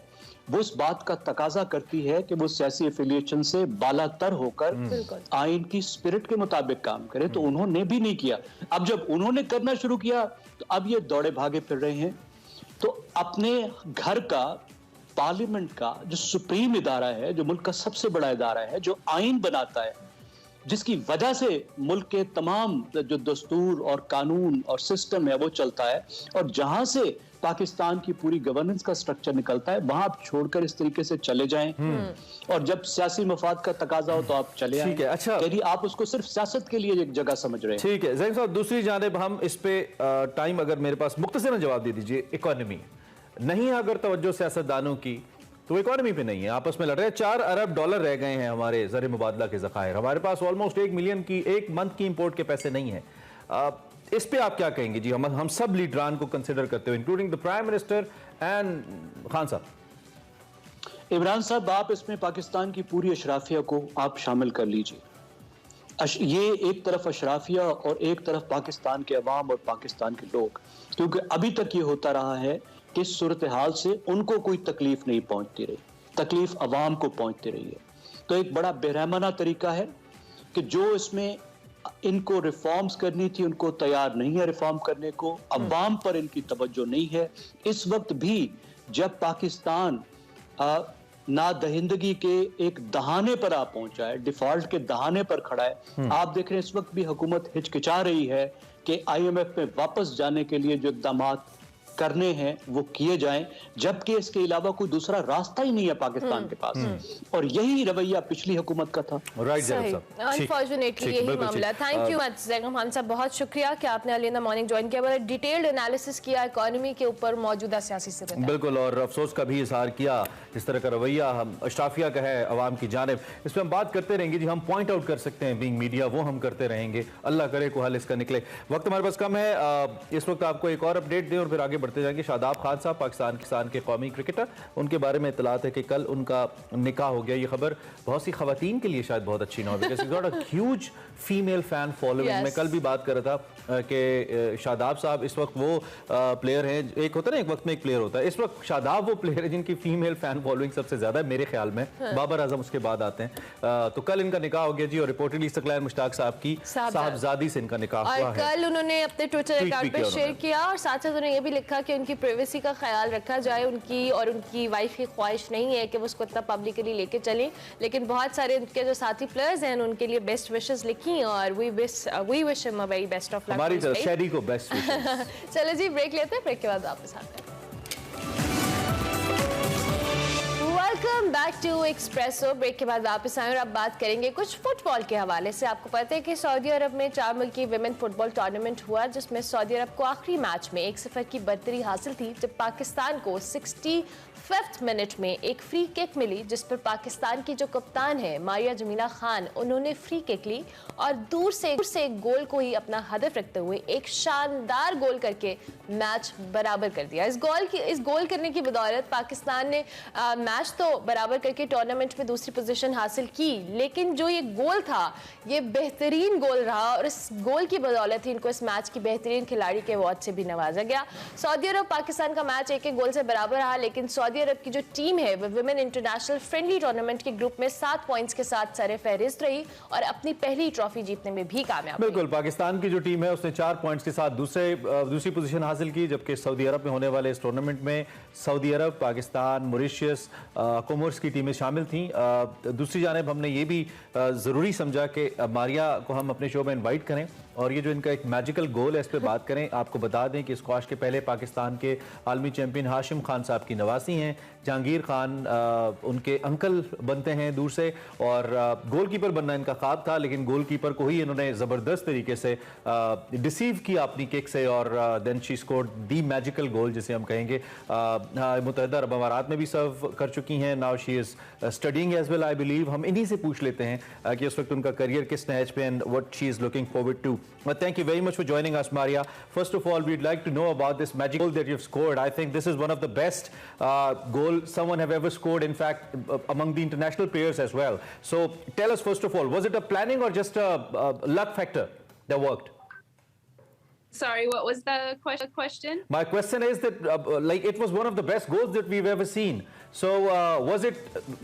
वो इस बात का तकाजा करती है कि वो सियासी एफिलिएशन से बालातर होकर आइन की स्पिरिट के मुताबिक काम करे। तो उन्होंने भी नहीं किया। अब जब उन्होंने करना शुरू किया तो अब ये दौड़े भागे फिर रहे हैं। तो अपने घर का, पार्लियामेंट का जो सुप्रीम इदारा है, जो मुल्क का सबसे बड़ा इदारा है, जो आइन बनाता है, जिसकी वजह से मुल्क के तमाम जो दस्तूर और कानून और सिस्टम है वो चलता है, और जहां से पाकिस्तान की पूरी गवर्नेंस का स्ट्रक्चर निकलता है, वहां आप छोड़कर इस तरीके से चले जाएं। और जब सियासी मफाद का तकाजा हो तो आप चले आएं। अच्छा, यदि आप उसको सिर्फ सियासत के लिए एक जगह समझ रहे हैं। ठीक है ज़ैन साहब, दूसरी जानिब हम इस पे टाइम अगर मेरे पास मुख्तसरन जवाब दे दीजिए। इकोनॉमी नहीं है अगर तवज्जो सियासतदानों की, तो इकोनॉमी पे नहीं है, आपस में लड़ रहे हैं। 4 अरब डॉलर रह गए हैं हमारे ज़र मुबादला के ज़खायर। हमारे पास ऑलमोस्ट 1 मिलियन की एक मंथ की इंपोर्ट के पैसे नहीं है। इस पे आप क्या कहेंगे जी? हम सब लीडरान को कंसिडर करते हुए, including the prime minister and Khan साहब। इमरान साहब, आप इसमें पाकिस्तान की पूरी अशराफिया को आप शामिल कर लीजिए। ये एक तरफ अशराफिया और एक तरफ पाकिस्तान के अवाम और पाकिस्तान के लोग, क्योंकि अभी तक ये होता रहा है कि इस सूरत हाल से उनको कोई तकलीफ नहीं पहुंचती रही, तकलीफ अवाम को पहुंचती रही है। तो एक बड़ा बेरहमाना तरीका है कि जो इसमें इनको रिफॉर्म्स करनी थी उनको तैयार नहीं है रिफॉर्म करने को, अवाम पर इनकी तवज्जो नहीं है। इस वक्त भी जब पाकिस्तान नादहिंदगी के एक दहाने पर आ पहुंचा है, डिफॉल्ट के दहाने पर खड़ा है, आप देख रहे हैं इस वक्त भी हुकूमत हिचकिचा रही है कि IMF में वापस जाने के लिए जो इक़दाम करने हैं वो किए जाएं, जबकि इसके अलावा कोई दूसरा रास्ता ही नहीं है पाकिस्तान के पास। और यही रवैया पिछली हुकूमत का था। अनफॉर्चुनेटली यही मामला। थैंक यू ज़ैगम खान साहब, बहुत शुक्रिया कि आपने early in the morning join किया, बड़ा डिटेल्ड एनालिसिस किया इकोनॉमी के ऊपर मौजूदा सियासी स्थिति। बिल्कुल, और अफसोस का भी इजहार किया जिस तरह का रवैया हम अशराफिया का है अवाम की जानिब। इस पर हम बात करते रहेंगे जी, हम पॉइंट आउट कर सकते हैं बीइंग मीडिया, वो हम करते रहेंगे। अल्लाह करे को हल इसका निकले। वक्त हमारे पास कम है, इस वक्त आपको एक और अपडेट दें और फिर आगे बढ़ते जाएंगे। शादाब खान साहब पाकिस्तान के कौमी क्रिकेटर, उनके बारे में इतलात है कि कल उनका निकाह हो गया। ये खबर बहुत सी खवातीन के लिए शायद बहुत अच्छी ना हो, because he got a huge female fan following. मैं कल भी बात कर रहा था कि शादाब साहब इस वक्त वो प्लेयर हैं, एक होता है ना एक वक्त में एक प्लेयर होता है, इस वक्त शादाब वो प्लेयर है जिनकी फीमेल फैन फॉलोइंग सबसे ज्यादा है मेरे ख्याल में। बाबर आजम उसके बाद आते हैं। तो कल इनका निकाह हो गया जी, और रिपोर्टेडली इस्तक़लाल मुश्ताक साहब की साहबजादी से इनका निकाह हुआ है। कल उन्होंने अपने ट्विटर अकाउंट पर शेयर किया, और साथ साथ उन्होंने ये भी लिखा कि उनकी प्राइवेसी का ख्याल रखा जाए। उनकी और उनकी वाइफ की ख्वाहिश नहीं है कि वो उसको इतना पब्लिकली लेके चलें, लेकिन बहुत सारे उनके जो साथी प्लेयर्स हैं उनके लिए बेस्ट विशेस लिखी, और we wish him a very best of luck. हमारी तरफ शेरी को बेस्ट विशेस। चलो जी, ब्रेक लेते हैं, ब्रेक के बाद वापस आते हैं। Welcome back to Expresso. Break के बाद वापस आए और अब बात करेंगे कुछ फुटबॉल के हवाले से। आपको पता है कि सऊदी अरब में 4 मुल्की विमेन फुटबॉल टूर्नामेंट हुआ, जिसमें सऊदी अरब को आखिरी मैच में 1-0 की बढ़तरी हासिल थी, जब पाकिस्तान को 65th मिनट में एक फ्री किक मिली, जिस पर पाकिस्तान की जो कप्तान है मारिया जमीला खान, उन्होंने फ्री किक ली और दूर से गोल को ही अपना हदफ रखते हुए एक शानदार गोल करके मैच बराबर कर दिया। इस गोल करने की बदौलत पाकिस्तान ने मैच तो बराबर करके टूर्नामेंट में दूसरी पोजीशन हासिल की, लेकिन जो ये गोल था ये बेहतरीन गोल रहा, और इस गोल की बदौलत ही इनको इस मैच की बेहतरीन खिलाड़ी के अवार्ड से भी नवाजा गया। सऊदी अरब पाकिस्तान का मैच 1-1 गोल से बराबर रहा, लेकिन सऊदी अरब की जो टीम है वो विमेन इंटरनेशनल फ्रेंडली टूर्नामेंट के ग्रुप में 7 पॉइंट्स के साथ सरे फहरिस्त रही और अपनी पहली ट्रॉफी जीतने में भी कामयाब। बिल्कुल, पाकिस्तान की जो टीम है उसने 4 पॉइंट्स के साथ दूसरी पोजीशन हासिल की, जबकि सऊदी अरब में होने वाले इस टूर्नामेंट में सऊदी अरब, पाकिस्तान, मॉरिशस, कोमोर्स की टीमें शामिल थीं। दूसरी जानिब हमने ये भी ज़रूरी समझा कि मारिया को हम अपने शो में इनवाइट करें और ये जो इनका एक मैजिकल गोल है इस पर बात करें। आपको बता दें कि स्क्वाश के पहले पाकिस्तान के आलमी चैंपियन हाशिम खान साहब की नवासी हैं। जहांगीर खान उनके अंकल बनते हैं दूर से, और गोलकीपर बनना इनका ख्वाब था, लेकिन गोलकीपर को ही इन्होंने ज़बरदस्त तरीके से डिसीव किया अपनी किक से, और then she scored the magical goal जिसे हम कहेंगे। मुत्तहिदा अरब अमारात में भी सर्व कर चुकी हैं, now she is studying as well I believe. हम इन्हीं से पूछ लेते हैं कि उस वक्त उनका करियर किस नहज पे and what she is looking forward to Thank you very much for joining us, Maria. First of all, we'd like to know about this magic goal that you've scored. I think this is one of the best goals someone have ever scored, in fact, among the international players as well. So tell us, first of all, was it a planning or just a luck factor that worked? Sorry, what was the question? My question is that like it was one of the best goals that we've ever seen. So was it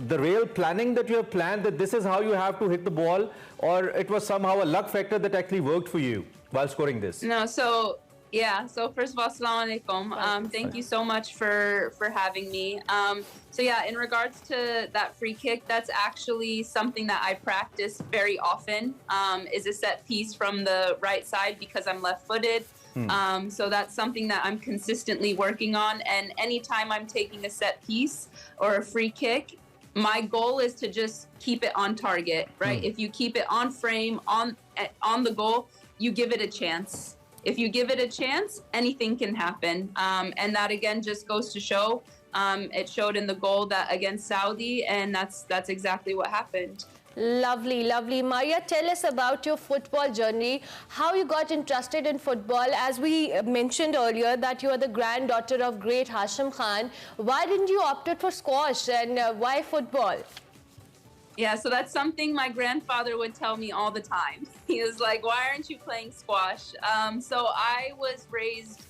the real planning that you have planned that this is how you have to hit the ball, or it was somehow a luck factor that actually worked for you while scoring this? No, so yeah. So first of all, assalamu alaikum. Thank you so much for having me. So yeah, in regards to that free kick, that's actually something that I practice very often, is a set piece from the right side because I'm left-footed. So that's something that I'm consistently working on. And anytime I'm taking a set piece or a free kick, my goal is to just keep it on target, right? If you keep it on frame, on the goal, you give it a chance. If you give it a chance, anything can happen. And that, again, just goes to show. It showed in the goal that against Saudi, and that's exactly what happened. Lovely, lovely. Maria, tell us about your football journey, how you got interested in football. As we mentioned earlier that you are the granddaughter of great Hashim Khan. Why didn't you opt for squash, and why football? Yeah, so that's something my grandfather would tell me all the time. He was like, why aren't you playing squash? So I was raised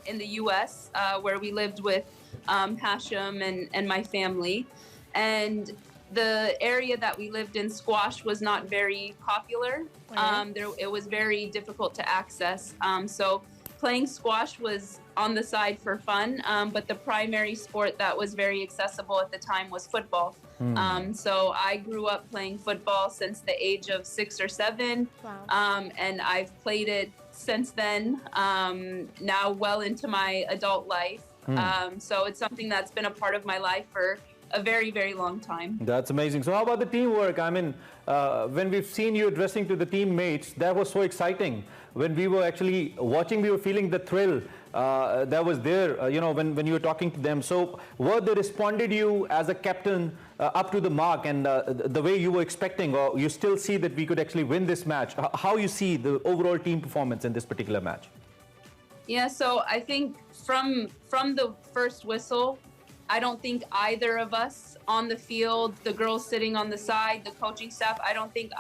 in the U.S. Where we lived with Hashim and my family. And the area that we lived in, squash was not very popular. It was very difficult to access. So playing squash was on the side for fun, but the primary sport that was very accessible at the time was football. So I grew up playing football since the age of 6 or 7. Wow. And I've played it since then, now well into my adult life. So it's something that's been a part of my life for a very, very long time. That's amazing. So how about the teamwork? I mean, when we've seen you addressing to the teammates, that was so exciting. When we were actually watching, we were feeling the thrill that was there, you know, when you were talking to them. So were they responded you as a captain up to the mark and the way you were expecting, or you still see that we could actually win this match? How you see the overall team performance in this particular match? Yeah, so I think from the first whistle, I don't think either of us on the field, the girls sitting on the side, the coaching staff, I don't think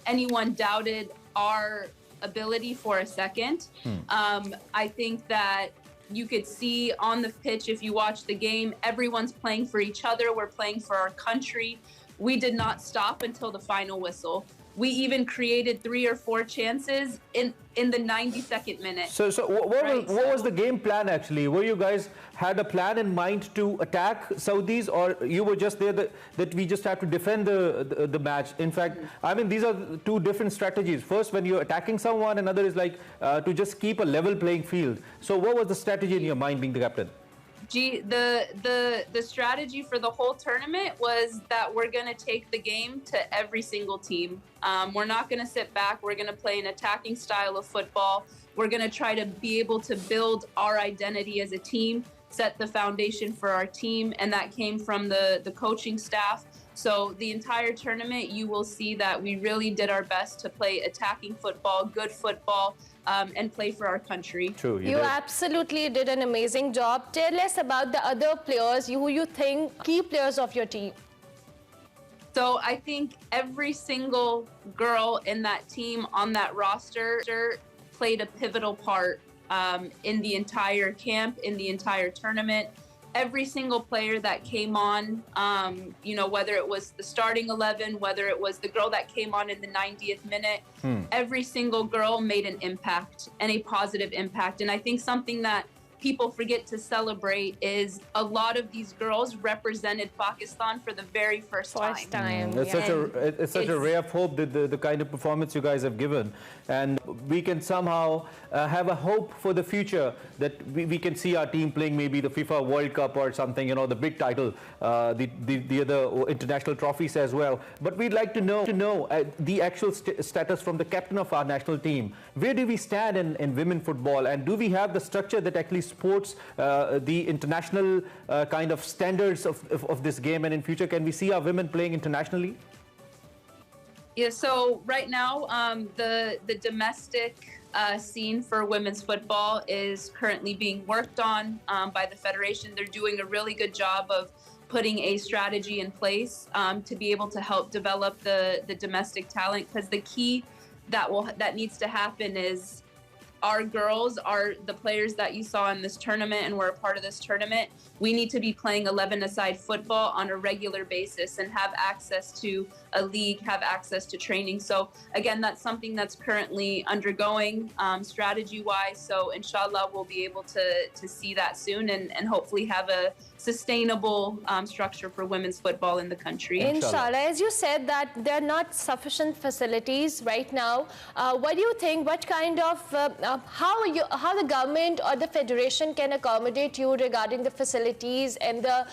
anyone doubted our ability for a second. I think that you could see on the pitch, if you watch the game, everyone's playing for each other. We're playing for our country. We did not stop until the final whistle. We even created 3 or 4 chances in the 92nd minute. So what was the game plan actually? Were you guys had a plan in mind to attack Saudis, or you were just there that we just have to defend the match? In fact, I mean, these are 2 different strategies. First, when you're attacking someone, another is like to just keep a level playing field. So what was the strategy in your mind, being the captain? The strategy for the whole tournament was that we're going to take the game to every single team. We're not going to sit back. We're going to play an attacking style of football. We're going to try to be able to build our identity as a team, set the foundation for our team, and that came from the coaching staff. So the entire tournament, you will see that we really did our best to play attacking football, good football, and play for our country. True, you absolutely did an amazing job. Tell us about the other players who you think key players of your team. So I think every single girl in that team on that roster played a pivotal part in the entire camp, in the entire tournament. Every single player that came on, you know, whether it was the starting 11, whether it was the girl that came on in the 90th minute, every single girl made an impact, and a positive impact. And I think something that people forget to celebrate is a lot of these girls represented Pakistan for the very first time. It's such a ray of hope, the kind of performance you guys have given, and we can somehow have a hope for the future that we can see our team playing maybe the FIFA World Cup or something, you know, the big title, the other international trophies as well. But we'd like to know the actual status from the captain of our national team. Where do we stand in women football, and do we have the structure that actually supports the international kind of standards of this game, and in future can we see our women playing internationally? Yeah, so right now, the domestic scene for women's football is currently being worked on by the federation. They're doing a really good job of putting a strategy in place to be able to help develop the domestic talent. Because the key that needs to happen is our girls are the players that you saw in this tournament and were a part of this tournament. We need to be playing 11-a-side football on a regular basis and have access to a league, have access to training. So again, that's something that's currently undergoing strategy-wise. So inshallah, we'll be able to see that soon and hopefully have a sustainable structure for women's football in the country. Inshallah. As you said that there are not sufficient facilities right now. What do you think? What kind of how the government or the federation can accommodate you regarding the facilities and the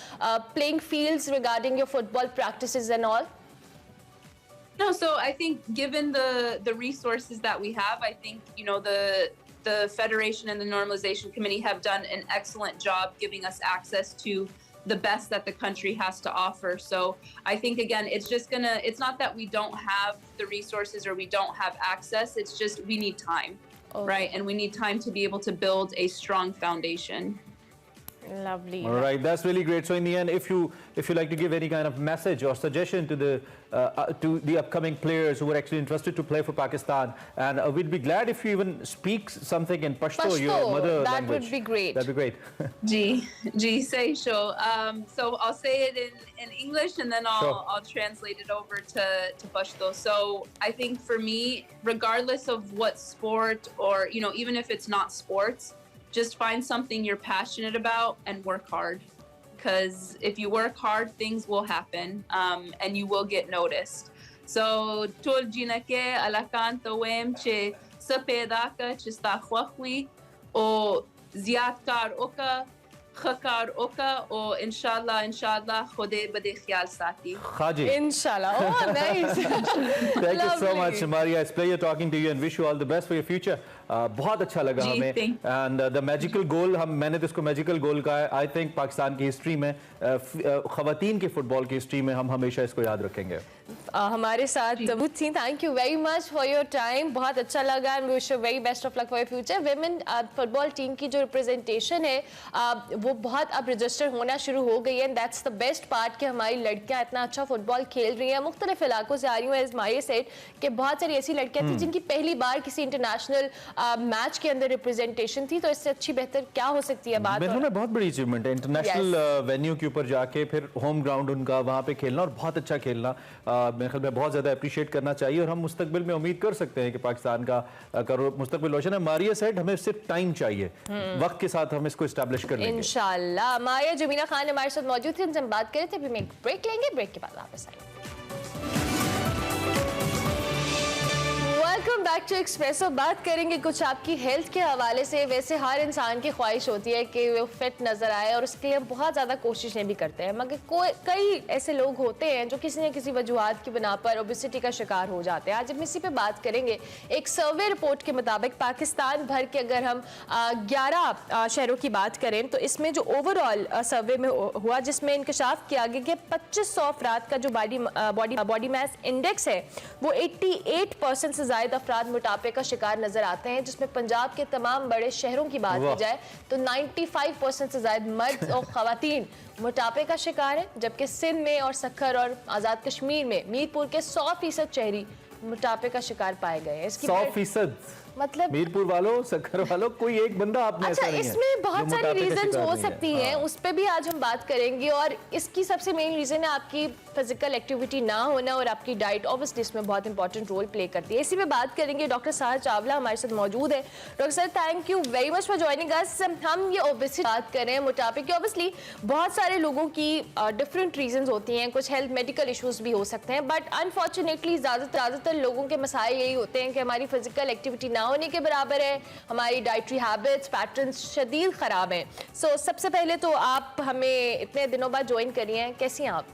playing fields regarding your football practices and all? No, so I think given the resources that we have, I think, you know, the federation and the normalization committee have done an excellent job giving us access to the best that the country has to offer. So I think, again, it's not that we don't have the resources or we don't have access. It's just we need time, right? And we need time to be able to build a strong foundation. Lovely. All right, that's really great. So in the end, if you like to give any kind of message or suggestion to the upcoming players who are actually interested to play for Pakistan, and we'd be glad if you even speak something in Pashto, your mother language. That would be great. That'd be great. Ji, say so. So I'll say it in English and then I'll translate it over to Pashto. So I think for me, regardless of what sport or, you know, even if it's not sports, just find something you're passionate about and work hard. Because if you work hard, things will happen and you will get noticed. So, tol jinake alakan tawem che sapedaka chista khwakhwi o ziyatkar oka khakar oka o inshallah khode bade khayal sati. Khaji. Inshallah. Oh, nice. Thank you so much, Maria. It's a pleasure talking to you and wish you all the best for your future. बहुत अच्छा लगा हमें and the magical गोल मैंने तो इसको magical गोल कहा है. I think Pakistan की हिस्ट्री में ख़वातीन के फुटबॉल की हिस्ट्री में हम हमेशा इसको याद रखेंगे. हमारे साथ Singh, thank you very much for your time. बहुत अच्छा लगा and wish you very best of luck for your future. Women football team की जो रिप्रेजेंटेशन है वो बहुत अब रजिस्टर होना शुरू हो गई है and that's the best part कि हमारी लड़कियां इतना अच्छा फुटबॉल खेल रही हैं. मुख्तलिफ इलाकों से आ रही हूँ एज मारिया सेड कि बहुत सारी ऐसी लड़कियां थी जिनकी पहली बार किसी इंटरनेशनल मैच के अंदर रिप्रेजेंटेशन थी. तो इससे अच्छी बेहतर क्या हो सकती है बात. में बहुत बड़ी अचीवमेंट है इंटरनेशनल वेन्यू के ऊपर जाके फिर होम ग्राउंड उनका वहाँ पे खेलना और बहुत अच्छा खेलना मेरे ख्याल में बहुत ज़्यादा अप्रिशिएट करना चाहिए. और हम मुस्तकबिल में उम्मीद कर सकते हैं कि पाकिस्तान का मुस्तकबिल रोशन है. मारिया सेड हमें सिर्फ टाइम चाहिए, वक्त के साथ हम इसको इस्टेब्लिश कर लेंगे इंशाल्लाह. मारिया जमीना खान हमारे साथ मौजूद थी, उनसे हम बात कर रहे थे. अभी हम एक ब्रेक लेंगे, ब्रेक के बाद वापस आएंगे. Welcome back to Expresso. बात करेंगे कुछ आपकी हेल्थ के हवाले से. वैसे हर इंसान की ख्वाहिश होती है कि वो फिट नज़र आए और उसके लिए बहुत ज़्यादा कोशिशें भी करते हैं, मगर कई ऐसे लोग होते हैं जो किसी न किसी वजूहात की बिना पर ओबेसिटी का शिकार हो जाते हैं. आज हम इसी पे बात करेंगे. एक सर्वे रिपोर्ट के मुताबिक पाकिस्तान भर के अगर हम 11 शहरों की बात करें तो इसमें जो ओवरऑल सर्वे में हुआ जिसमें इंकशाफ किया गया कि 2500 अफराद का जो बॉडी मास इंडेक्स है वो 88% से ज़्यादा अफराद मोटापे का शिकार नजर आते हैं, जिसमें पंजाब के तमाम बड़े शहरों की बात की जाए तो 95% से ज्यादा मर्द और खवातीन मोटापे का शिकार है, जबकि सिंध में और सखर और आजाद कश्मीर में मीरपुर के 100% शहरी मोटापे का शिकार पाए गए हैं. इसकी 100% मतलब मीरपुर वालों, सखर वालों, कोई एक बंदा आपने अच्छा, ऐसा नहीं इसमें है बहुत सारी रीजंस हो सकती हैं, हाँ. उस पर भी आज हम बात करेंगे. और इसकी सबसे मेन रीजन है आपकी फिजिकल एक्टिविटी ना होना और आपकी डाइट ऑब्वियसली इसमें बहुत इंपॉर्टेंट रोल प्ले करती है. इसी में बात करेंगे. डॉक्टर साहर चावला हमारे साथ मौजूद है. Doctor sir, thank you very much for joining us. हम ये ओबेसिटी बात कर रहे हैं, मोटापे की. ऑब्वियसली बहुत सारे लोगों की डिफरेंट रीजंस होती हैं, कुछ हेल्थ मेडिकल इश्यूज भी हो सकते हैं, बट अनफॉर्चुनेटली ज़्यादातर लोगों के मसाइल यही होते हैं कि हमारी फिजिकल एक्टिविटी ना होने के बराबर है, हमारी डाइटरी हैबिट्स पैटर्न्स शदीद ख़राब हैं. सो सबसे पहले तो आप हमें इतने दिनों बाद ज्वाइन करिए हैं, कैसी हैं आप?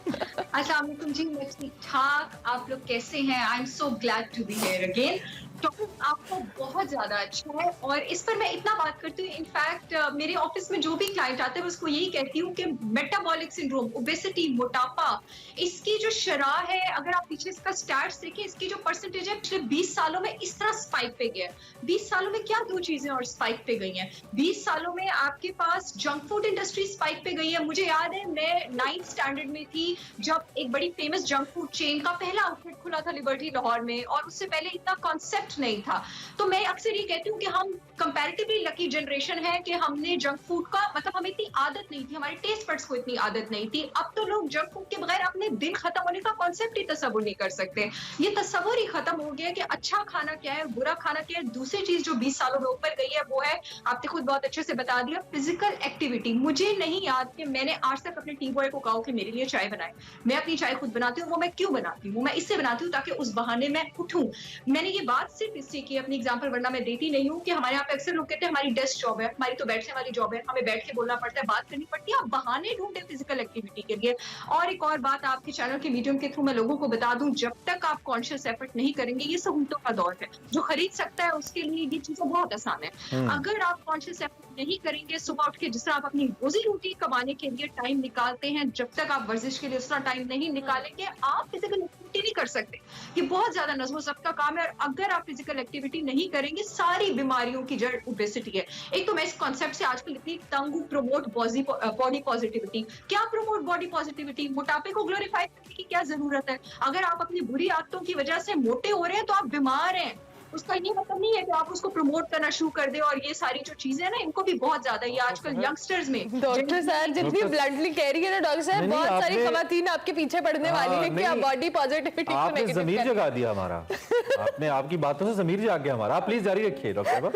अस्सलाम वालेकुम जी, मैं ठीक ठाक. आप लोग कैसे हैं? I am so glad to be here again. आपको बहुत ज्यादा अच्छा है और इस पर मैं इतना बात करती हूँ। इनफैक्ट मेरे ऑफिस में जो भी क्लाइंट आते हैं उसको यही कहती हूँ कि मेटाबॉलिक सिंड्रोम, ओबेसिटी, मोटापा, इसकी जो शरह है, अगर आप पीछे इसका स्टैट्स देखें, इसकी जो परसेंटेज है पिछले 20 सालों में इस तरह स्पाइक पे गया है। 20 सालों में क्या दो चीजें और स्पाइक पे गई हैं? 20 सालों में आपके पास जंक फूड इंडस्ट्री स्पाइक पे गई है। मुझे याद है मैं 9th स्टैंडर्ड में थी जब एक बड़ी फेमस जंक फूड चेन का पहला आउटलेट खुला था लिबर्टी लाहौर में, और उससे पहले इतना कॉन्सेप्ट नहीं था। तो मैं अक्सर ये कहती हूँ कि हम कंपैरेटिवली लकी जनरेशन है कि हमने जंक फूड का, मतलब हमें इतनी आदत नहीं थी, हमारे टेस्ट बड्स को इतनी आदत नहीं थी। अब तो लोग जंक फूड के बगैर अपने दिन खत्म होने का कॉन्सेप्ट ही तस्वुर नहीं कर सकते। ये तस्वुर ही खत्म हो गया कि अच्छा खाना क्या है, बुरा खाना क्या है। दूसरी चीज जो 20 सालों में ऊपर गई है वो है, आपने खुद बहुत अच्छे से बता दिया, फिजिकल एक्टिविटी। मुझे नहीं याद कि मैंने आज तक अपने टी बॉय को कहा कि मेरे लिए चाय बनाए। मैं अपनी चाय खुद बनाती हूँ। वो मैं क्यों बनाती हूँ? मैं इससे बनाती हूँ ताकि उस बहाने में उठूं। मैंने ये बात सिर्फ इसलिए की अपनी एग्जांपल, वरना मैं देती नहीं हूँ, कि हमारे यहाँ पे अक्सर लोग कहते हैं हमारी डेस्क जॉब है, हमारी तो बैठने वाली जॉब है, हमें बैठ के बोलना पड़ता है, बात करनी पड़ती है। आप बहाने ढूंढे फिजिकल एक्टिविटी के लिए। और एक और बात आपके चैनल के मीडियम के थ्रू मैं लोगों को बता दूं, जब तक आप कॉन्शियस एफर्ट नहीं करेंगे, ये सहूलतों का दौर है, जो खरीद सकता है उसके लिए ये चीजें बहुत आसान है। अगर आप कॉन्शियस एफर्ट नहीं करेंगे, सुबह उठ के जिस तरह आप अपनी रोजी रोटी कमाने के लिए टाइम निकालते हैं, जब तक आप वर्जिश के लिए उस तरह टाइम नहीं निकालेंगे, आप फिजिकल एक्टिविटी नहीं कर सकते। ये बहुत ज्यादा नज़्म सबका काम है। और अगर आप फिजिकल एक्टिविटी नहीं करेंगे, सारी बीमारियों की जड़ ओबेसिटी है। एक तो मैं इस कॉन्सेप्ट से आजकल इतनी तंग हूं, प्रमोट बॉडी पॉजिटिविटी। क्या प्रमोट बॉडी पॉजिटिविटी? मोटापे को ग्लोरीफाई करने की क्या जरूरत है? अगर आप अपनी बुरी आदतों की वजह से मोटे हो रहे हैं तो आप बीमार हैं। उसका ये मतलब नहीं है कि आप उसको प्रमोट करना शुरू कर दे। और ये सारी जो चीजें हैं ना, इनको भी बहुत ज्यादा ये आजकल यंगस्टर्स में, डॉक्टर साहब जितनी ब्लंटली कह रही है ना डॉक्टर साहब, बहुत सारी खवातीन आपके पीछे पड़ने वाली है कि आप बॉडी पॉजिटिविटी को नेगेटिव ज़मीर जगा दिया हमारा। आपने, आपकी बातों से ज़मीर जाग गया हमारा। आप प्लीज जारी रखिए डॉक्टर साहब।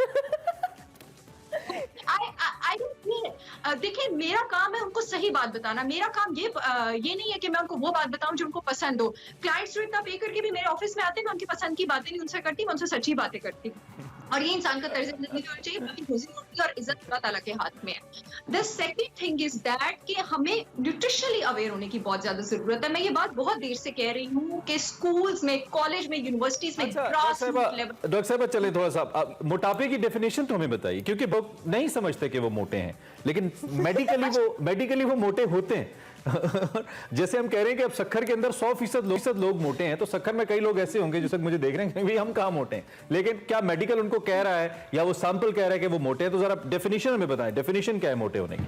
देखिए, मेरा काम है उनको सही बात बताना। मेरा काम ये नहीं है कि मैं उनको वो बात बताऊं जो उनको पसंद हो। क्लाइंट्स जो इतना पे करके भी मेरे ऑफिस में आते हैं, मैं उनकी पसंद की बातें नहीं उनसे करती, मैं उनसे सच्ची बातें करती हूँ। और ये इंसान का तर्ज जिंदगी होना चाहिए, बाकी रोजी रोटी और इज्जत अल्लाह ताला के हाथ में है। The second thing is that कि हमें न्यूट्रिशनली अवेयर होने की बहुत ज्यादा जरूरत है। मैं ये बात बहुत देर से कह रही हूँ कि स्कूल्स में, कॉलेज में, यूनिवर्सिटीज में, ग्रास रूट लेवल। डॉक्टर साहब चले थोड़ा सा मोटापे की डेफिनेशन तो हमें बताइए, क्योंकि लोग नहीं समझते कि वो मोटे हैं, लेकिन मेडिकली वो मोटे होते हैं। जैसे हम कह रहे हैं कि अब शक्कर के अंदर 100% लोग मोटे हैं, तो शक्कर में कई लोग ऐसे होंगे जो मुझे देख रहे हैं कि हम कहाँ मोटे हैं, लेकिन क्या मेडिकल उनको कह रहा है या वो सैंपल कह रहा है कि वो मोटे हैं? तो जरा डेफिनेशन हमें बताएं, डेफिनेशन क्या है मोटे होने की?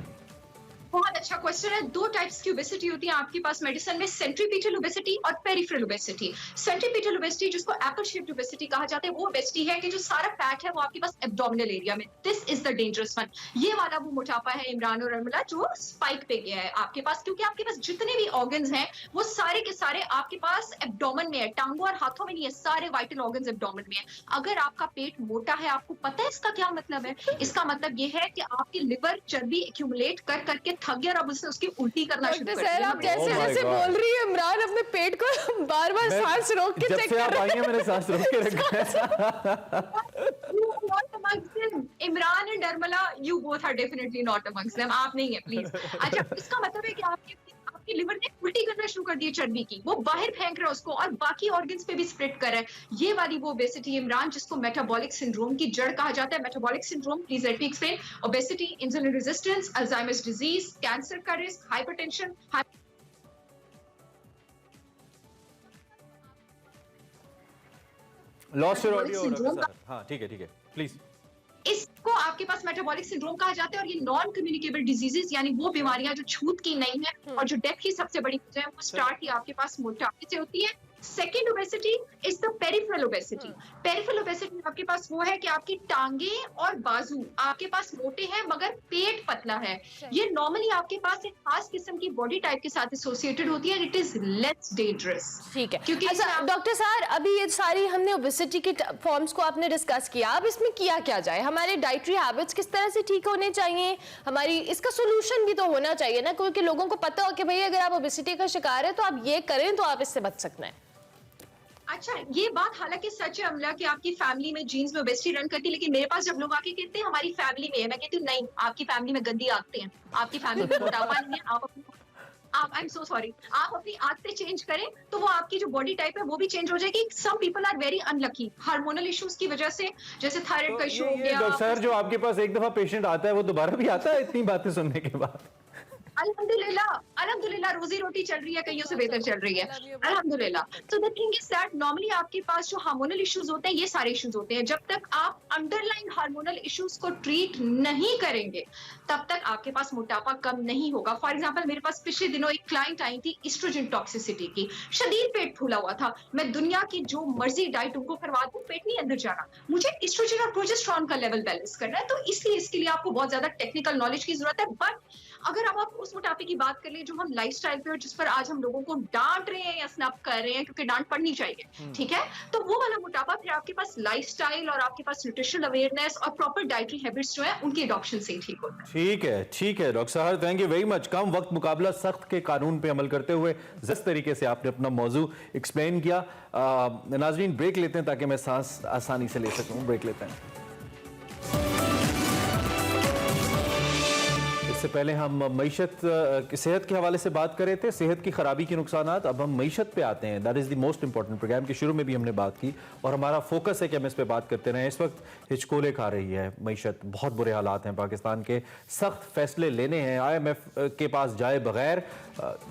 बहुत अच्छा क्वेश्चन है। दो टाइप्स की ओबेसिटी होती है आपके पास मेडिसिन में, सेंट्रीपीटल ओबेसिटी और पेरिफेरल ओबेसिटी। सेंट्रीपीटल ओबेसिटी, जिसको एप्पल शेप्ड ओबेसिटी कहा जाता है, वो ओबेसिटी है कि जो सारा फैट है वो आपके पास एब्डोमिनल एरिया में। This is the dangerous one. ये वाला वो मोटापा है इमरान और अर्मिला जो स्पाइक पे गया है आपके पास, क्योंकि आपके पास जितने भी ऑर्गन्स हैं वो सारे के सारे आपके पास एब्डोमेन में है, टांगों और हाथों में नहीं है, सारे वाइटल ऑर्गन्स एब्डोमेन में है। अगर आपका पेट मोटा है, आपको पता है इसका क्या मतलब है? इसका मतलब ये है कि आपकी लिवर चर्बी एक्यूमुलेट कर करके थक गया और अब उससे उसकी उल्टी करना शुरू कर दिया। आप जैसे जैसे बोल रही है इमरान अपने पेट को बार-बार सांस रोक के चेक कर रहे हैं। मैंने सांस रोक के रखा है। Imran and Urmila, you both are definitely not amongst them. आप नहीं है प्लीज। अच्छा, इसका मतलब है कि आपकी लिवर ने उल्टी करना शुरू कर दी चर्बी की, वो बाहर फेंक रहा है उसको और बाकी ऑर्गन्स पे भी स्प्रेड कर रहा है। ये वाली वो ओबेसिटी इमरान जिसको मेटाबॉलिक सिंड्रोम की जड़ कहा जाता है। Metabolic syndrome, please let me explain. Obesity, insulin resistance, Alzheimer's disease, cancer का risk, hypertension. Lost your audio. हाँ ठीक है प्लीज। इसको आपके पास मेटाबॉलिक सिंड्रोम कहा जाता है। और ये नॉन कम्युनिकेबल डिजीजेस, यानी वो बीमारियां जो छूत की नहीं है और जो डेथ की सबसे बड़ी वजह है, वो स्टार्ट ही आपके पास मोटापे से होती है। Second obesity is the peripheral obesity. Peripheral obesity आपके पास वो है कि आपकी टांगे और बाजू आपके पास मोटे हैं मगर पेट पतला है। ये नॉर्मली आपके पास एक खास किस्म की बॉडी टाइप के साथ एसोसिएटेड होती है। It is less dangerous. ठीक है, क्योंकि अच्छा डॉक्टर साहब, अभी ये सारी हमने ओबेसिटी के फॉर्म्स को आपने डिस्कस किया। अब इसमें किया क्या जाए? हमारे डाइटरी हैबिट्स किस तरह से ठीक होने चाहिए? हमारी इसका सोल्यूशन भी तो होना चाहिए ना, क्योंकि लोगों को पता हो कि भाई अगर आप ओबेसिटी का शिकार है तो आप ये करें तो आप इससे बच सकते हैं। अच्छा, ये बात हालांकि सच है अमला कि आपकी फैमिली में जीन्स में ओबेसिटी रन करती है, लेकिन मेरे पास जब लोग आके कहते हैं हमारी फैमिली में है, मैं कहती हूँ नहीं, आपकी फैमिली में गंदी आदतें हैं, आपकी फैमिली में मोटापा नहीं है। आप, आई एम सो सॉरी, आप अपनी आदतें चेंज करें तो वो आपकी जो बॉडी टाइप है वो भी चेंज हो जाएगी। Some people are very unlucky hormonal issues की वजह से, जैसे थायराइड का इशू हो गया। डॉक्टर साहब, जो आपके पास एक दफा पेशेंट आता है वो दोबारा भी आता है इतनी बातें सुनने के बाद? अल्हम्दुलिल्लाह, अल्हम्दुलिल्लाह रोजी रोटी चल रही है, कईयों से बेहतर चल रही है, अल्हम्दुलिल्लाह। तो the thing is that normally आपके पास जो हार्मोनल इश्यूज होते हैं, ये सारे इश्यूज होते हैं। जब तक आप अंडरलाइन हार्मोनल इश्यूज को ट्रीट नहीं करेंगे, तब तक आपके पास मोटापा कम नहीं होगा। फॉर एग्जाम्पल, मेरे पास पिछले दिनों एक क्लाइंट आई थी एस्ट्रोजन टॉक्सिसिटी की, शदीद पेट फूला हुआ था। मैं दुनिया की जो मर्जी डाइट उनको करवा दूं, पेट नहीं अंदर जाना। मुझे एस्ट्रोजन और प्रोजेस्टेरॉन का लेवल बैलेंस करना है, तो इसलिए इसके लिए आपको बहुत ज्यादा टेक्निकल नॉलेज की जरूरत है। बट अगर अब आप उस मोटापे की बात कर ले जो हम लाइफस्टाइल पे और जिस पर आज हम लोगों को डांट रहे हैं या स्नैप कर रहे हैं, क्योंकि डांट पड़नी चाहिए, ठीक है, तो वो वाला मोटापा फिर आपके पास लाइफस्टाइल और आपके पास न्यूट्रिशनल अवेयरनेस और प्रॉपर डाइटरी हैबिट्स जो है उनकी एडॉप्शन से ही ठीक होता है। ठीक है डॉक्टर साहब, थैंक यू वेरी मच। कम वक्त मुकाबला सख्त के कानून पे अमल करते हुए जिस तरीके से आपने अपना मौजू एक्सप्लेन किया। नाजरीन, ब्रेक लेते हैं ताकि मैं सांस आसानी से ले सकूं। ब्रेक लेते हैं। इससे पहले हम मईशत सेहत के हवाले से बात कर रहे थे, सेहत की खराबी के नुकसानात। अब हम मईशत पे आते हैं। That is the most important. Programme के शुरू में भी हमने बात की और हमारा फोकस है कि हम इस पे बात करते रहें। इस वक्त हिचकोले खा रही है मईशत, बहुत बुरे हालात हैं पाकिस्तान के। सख्त फैसले लेने हैं, IMF के पास जाए बगैर,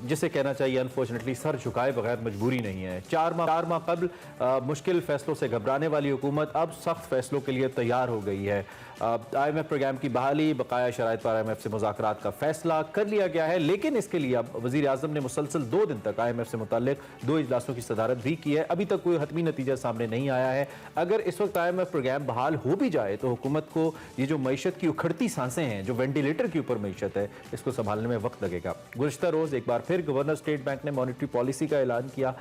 जिसे कहना चाहिए अनफॉर्चुनेटली सर झुकाए बगैर मजबूरी नहीं है। 4 माह कबल मुश्किल फैसलों से घबराने वाली हुकूमत अब सख्त फैसलों के लिए तैयार हो गई है। IMF प्रोग्राम की बहाली, बकाया शराइत पर IMF से मुज़ाकरात का फैसला कर लिया गया है, लेकिन इसके लिए अब वज़ीर आज़म ने मुसलसल 2 दिन तक IMF से मुताल्लिक 2 इजलासों की सदारत भी की है। अभी तक कोई हतमी नतीजा सामने नहीं आया है। अगर इस वक्त IMF प्रोग्राम बहाल हो भी जाए तो हुकूमत को ये जो मईशत की उखड़ती सांसें हैं, जो वेंटिलेटर के ऊपर मईशत है, इसको संभालने में वक्त लगेगा। गुज़िश्ता रोज़ एक बार फिर गवर्नर स्टेट बैंक ने मॉनिटरी पॉलिसी का ऐलान किया।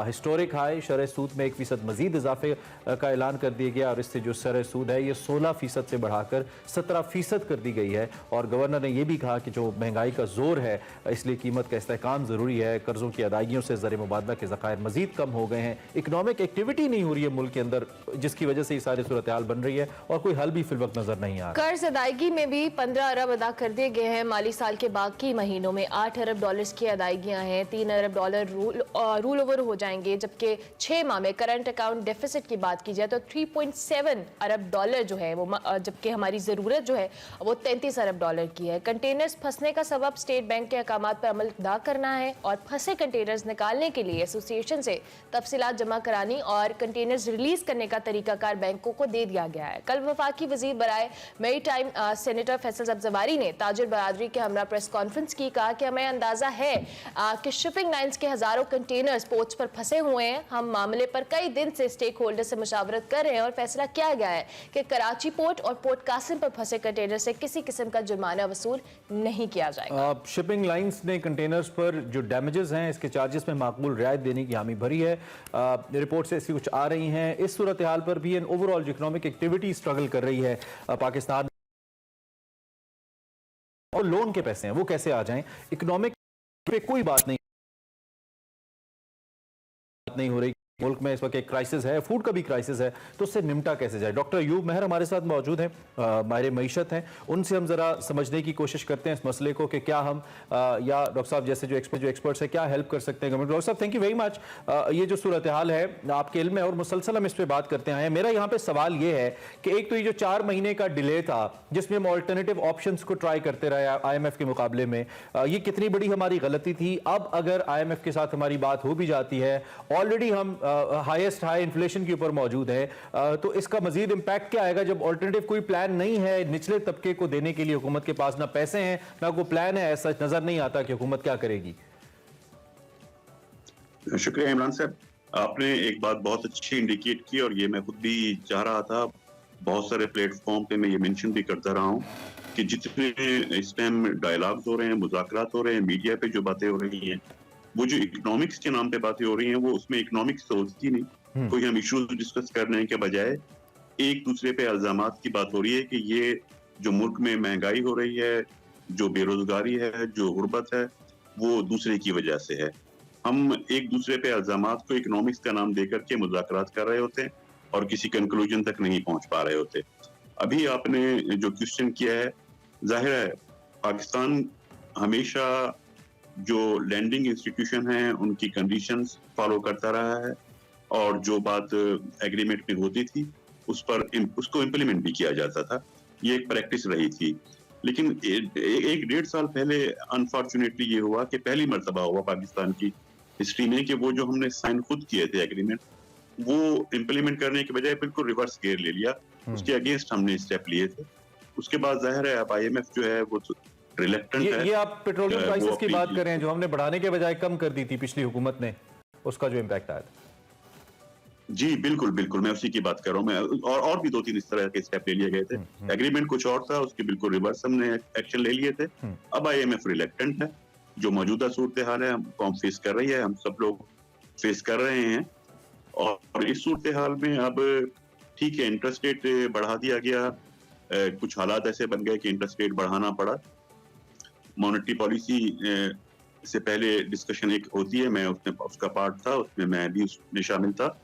हिस्टोरिक हाई शरह सूद में 1% मजीद इजाफे का ऐलान कर दिया गया और इससे जो शरह सूद है ये 16% से बढ़ाकर 17% कर दी गई है। और गवर्नर ने यह भी कहा कि जो महंगाई का जोर है, इसलिए कीमत का इस्तेहकाम जरूरी है। कर्जों की अदायगियों से ज़र मुबादला के ज़खायर मजीद कम हो गए हैं। इकनॉमिक एक्टिविटी नहीं हो रही है मुल्क के अंदर, जिसकी वजह से ये सारी सूरत हाल बन रही है और कोई हल भी फिल वक्त नजर नहीं आ रहा। कर्ज अदायगी में भी 15 अरब अदा कर दिए गए हैं। माली साल के बाकी महीनों में 8 अरब डॉलर्स की अदायगियां हैं। 3 अरब डॉलर रूल ओवर हो जाएंगे, जबकि 6 माह में करंट अकाउंट डेफिसिट की बात की जाए तो 3.7 अरब डॉलर जो है वो, जबकि हमारी ज़रूरत जो है वो 33 अरब डॉलर की है। कंटेनर्स फंसने का सबब स्टेट बैंक के अहकामात पर अमल अदा करना है और फंसे कंटेनर्स निकालने के लिए एसोसिएशन से तफसीलात जमा करानी और कंटेनर्स रिलीज करने का तरीकाकार बैंकों को दे दिया गया है। कल वफाकी वजीर बराए मेरी टाइम सेनेटर फैसल सब्जवारी ने ताजिर बरादरी के हमरा प्रेस कॉन्फ्रेंस की, कहा कि हमें अंदाजा है कि शिपिंग लाइन्स के हजारों कंटेनर्स पोर्ट्स पर फंसे हुए हैं। हम मामले पर कई दिन से स्टेक होल्डर से मुशावरत कर रहे हैं और फैसला किया गया है कि कराची पोर्ट और पोर्ट कासिम पर फंसे कंटेनर से किसी किस्म का जुर्माना वसूल नहीं किया जाएगा। शिपिंग लाइंस ने कंटेनर्स पर जो डैमेजेस हैं इसके चार्जेस में माकूल रियायत देने की हामी भरी है। रिपोर्ट से इसकी कुछ आ रही हैं। इस सूरत हाल पर भी ओवरऑल जो इकोनॉमिक एक्टिविटी स्ट्रगल कर रही है पाकिस्तान, और लोन के पैसे हैं वो कैसे आ जाएं, इकोनॉमिक पे कोई बात नहीं हो रही। मुल्क में इस वक्त एक क्राइसिस है, फूड का भी क्राइसिस है, तो उससे निपटा कैसे जाए। डॉक्टर अयूब मेहर हमारे साथ मौजूद हैं, माहिर मईशत हैं। उनसे हम जरा समझने की कोशिश करते हैं इस मसले को कि क्या हम या डॉक्टर साहब जैसे जो एक्सपर्ट्स हैं क्या हेल्प कर सकते हैं गवर्नमेंट। डॉक्टर साहब, थैंक यू वेरी मच। ये जो सूरत हाल है आपके इल्म में और मुसलसल हम इस पर बात करते आए हैं। मेरा यहाँ पे सवाल ये है कि एक तो ये जो 4 महीने का डिले था जिसमें हम ऑल्टरनेटिव ऑप्शंस को ट्राई करते रहे IMF के मुकाबले में, ये कितनी बड़ी हमारी गलती थी। अब अगर IMF के साथ हमारी बात हो भी जाती है, ऑलरेडी हम हाईएस्ट हाई इन्फ्लेशन के ऊपर मौजूद है, तो इसका मजीद इंपैक्ट क्या आएगा जब ऑल्टरनेटिव कोई प्लान नहीं है निचले तबके को देने के लिए। हुकूमत के पास ना पैसे हैं ना कोई प्लान है, ऐसा नजर नहीं आता कि हुकूमत क्या करेगी। शुक्रिया इमरान साहब, आपने एक बात बहुत अच्छी इंडिकेट की और ये मैं खुद भी चाह रहा था। बहुत सारे प्लेटफॉर्म पे मैं ये मेंशन भी करता रहा हूँ कि जितने इस टाइम डायलॉग्स हो रहे हैं, मुज़ाकरात हो रहे हैं, मीडिया पे जो बातें हो रही हैं, वो जो इकोनॉमिक्स के नाम पे बातें हो रही हैं, वो उसमें इकोनॉमिक्स तो होती नहीं। कोई हम इश्यूज डिस्कस करने के बजाय एक दूसरे पे इल्जामात की बात हो रही है कि ये जो मुल्क में महंगाई हो रही है, जो बेरोजगारी है, जो गुर्बत है, वो दूसरे की वजह से है। हम एक दूसरे पे इल्जामात को इकोनॉमिक्स का नाम देकर के मुज़ाकरात कर रहे होते हैं और किसी कंक्लूजन तक नहीं पहुंच पा रहे होते। अभी आपने जो क्वेश्चन किया है, जाहिर है पाकिस्तान हमेशा जो लैंडिंग इंस्टीट्यूशन है उनकी कंडीशंस फॉलो करता रहा है, और जो बात एग्रीमेंट में होती थी उसको इम्प्लीमेंट भी किया जाता था। ये एक प्रैक्टिस रही थी। लेकिन एक 1.5 साल पहले अनफॉर्चुनेटली ये हुआ कि पहली मर्तबा हुआ पाकिस्तान की हिस्ट्री में कि वो जो हमने साइन खुद किए थे एग्रीमेंट, वो इम्प्लीमेंट करने के बजाय बिल्कुल रिवर्स गियर ले लिया, उसके अगेंस्ट हमने स्टेप लिए थे। उसके बाद जाहिर है अब IMF जो है वो रिलेक्टेंट है। ये आप पेट्रोलियम प्राइसेस की बात कर रहे हैं जो हमने बढ़ाने के बजाय कम कर दी थी पिछली हुकूमत ने, उसका जो इम्पैक्ट आया था। जी बिल्कुल बिल्कुल, मैं उसी की बात कर रहा हूँ। मैं और भी 2-3 इस तरह के स्टेप ले लिए गए थे। एग्रीमेंट कुछ और था, उसके बिल्कुल रिवर्स हमने एक्शन ले लिए थे। अब IMF रिलेक्टेंट है। जो मौजूदा सूरत हाल है हम फेस कर रही है, हम सब लोग फेस कर रहे हैं, और इस सूरत हाल में अब ठीक है इंटरेस्ट रेट बढ़ा दिया गया, कुछ हालात ऐसे बन गए कि इंटरेस्ट रेट बढ़ाना पड़ा। मॉनेटरी पॉलिसी से पहले डिस्कशन एक होती है, मैं उसका पार्ट था, उसमें मैं भी उसमें शामिल था।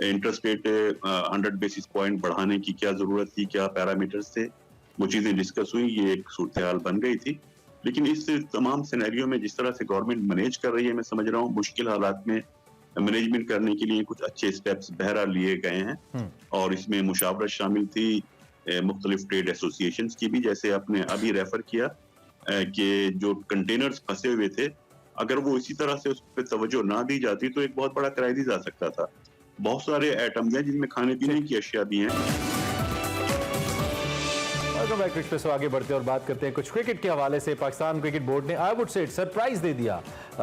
इंटरेस्ट रेट 100 बेसिस पॉइंट बढ़ाने की क्या जरूरत थी, क्या पैरामीटर्स थे, वो चीजें डिस्कस हुई, ये एक सूरत हाल बन गई थी। लेकिन इस तमाम सिनेरियो में जिस तरह से गवर्नमेंट मैनेज कर रही है, मैं समझ रहा हूँ मुश्किल हालात में मैनेजमेंट करने के लिए कुछ अच्छे स्टेप्स बहरहाल लिए गए हैं, और इसमें मुशावरत शामिल थी मुख्तलिफ ट्रेड एसोसिएशंस की भी, जैसे आपने अभी रेफर किया कि जो कंटेनर्स फंसे हुए थे, अगर वो इसी तरह से उस पर तवज्जो ना दी जाती तो एक बहुत बड़ा क्राइसिस आ सकता था। बहुत सारे आइटम्स हैं जिनमें खाने पीने की अशिया भी हैं। पे आगे बढ़ते और बात करते हैं कुछ क्रिकेट के हवाले से। पाकिस्तान क्रिकेट बोर्ड ने आई वुड से सरप्राइज दे दिया।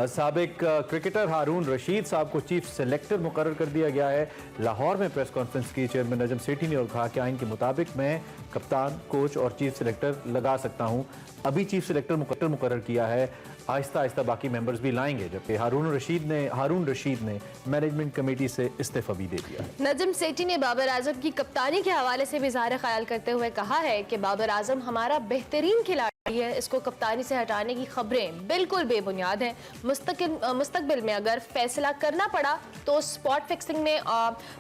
साबिक क्रिकेटर हारून रशीद साहब को चीफ सेलेक्टर मुकर्रर कर दिया गया है। लाहौर में प्रेस कॉन्फ्रेंस की चेयरमैन नजम सेठी ने और कहा कि आइन के मुताबिक मैं कप्तान, कोच और चीफ सेलेक्टर लगा सकता हूं। अभी चीफ सेलेक्टर मुकर्रर किया है, आहिस्ता आहिस्ता बाकी मेंबर्स भी लाएंगे। जबकि हारून रशीद ने मैनेजमेंट कमेटी से इस्तीफा भी दे दिया। नजम सेठी ने बाबर आजम की कप्तानी के हवाले से भी इज़हार ख्याल करते हुए कहा है कि बाबर आजम हमारा बेहतरीन खिलाड़ी है, इसको कप्तानी से हटाने की खबरें बिल्कुल बेबुनियाद हैं। मुस्तकबिल में अगर फैसला करना पड़ा तो स्पॉट फिक्सिंग में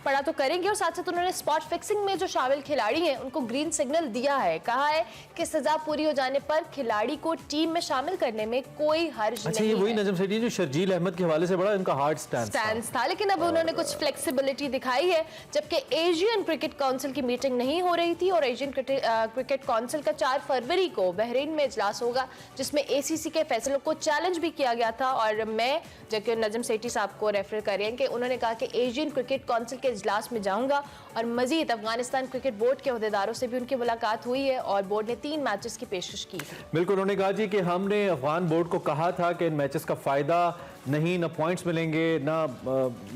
पड़ा तो करेंगे, और साथ साथ उन्होंने स्पॉट फिक्सिंग में जो शामिल खिलाड़ी हैं उनको ग्रीन सिग्नल दिया है। कहा है कि सजा पूरी हो जाने पर खिलाड़ी को टीम में शामिल करने में कोई हर्ज नहीं है। वही नजम सेठी जो शर्जील अहमद के हवाले से बड़ा इनका हार्ड स्टैंड था, लेकिन अब उन्होंने कुछ फ्लेक्सिबिलिटी दिखाई है। जबकि एशियन क्रिकेट काउंसिल की मीटिंग नहीं हो रही थी, और एशियन क्रिकेट काउंसिल का 4 फरवरी को बहरीन में इजलास होगा, जिसमें ACC के फैसलों को चैलेंज भी किया गया था। और मैं जबकि नजम सेठी साहब को रेफर कर रहे हैं कि उन्होंने कहा कि एशियन क्रिकेट काउंसिल के इजलास में जाऊंगा, और मजीद अफगानिस्तान क्रिकेट बोर्ड के अहदेदारों से भी उनकी मुलाकात हुई है, और बोर्ड ने 3 मैचेस की पेशकश की थी। बिल्कुल, उन्होंने कहा जी कि हमने अफगान बोर्ड को कहा था कि इन मैचेस का फायदा नहीं, ना पॉइंट्स मिलेंगे, ना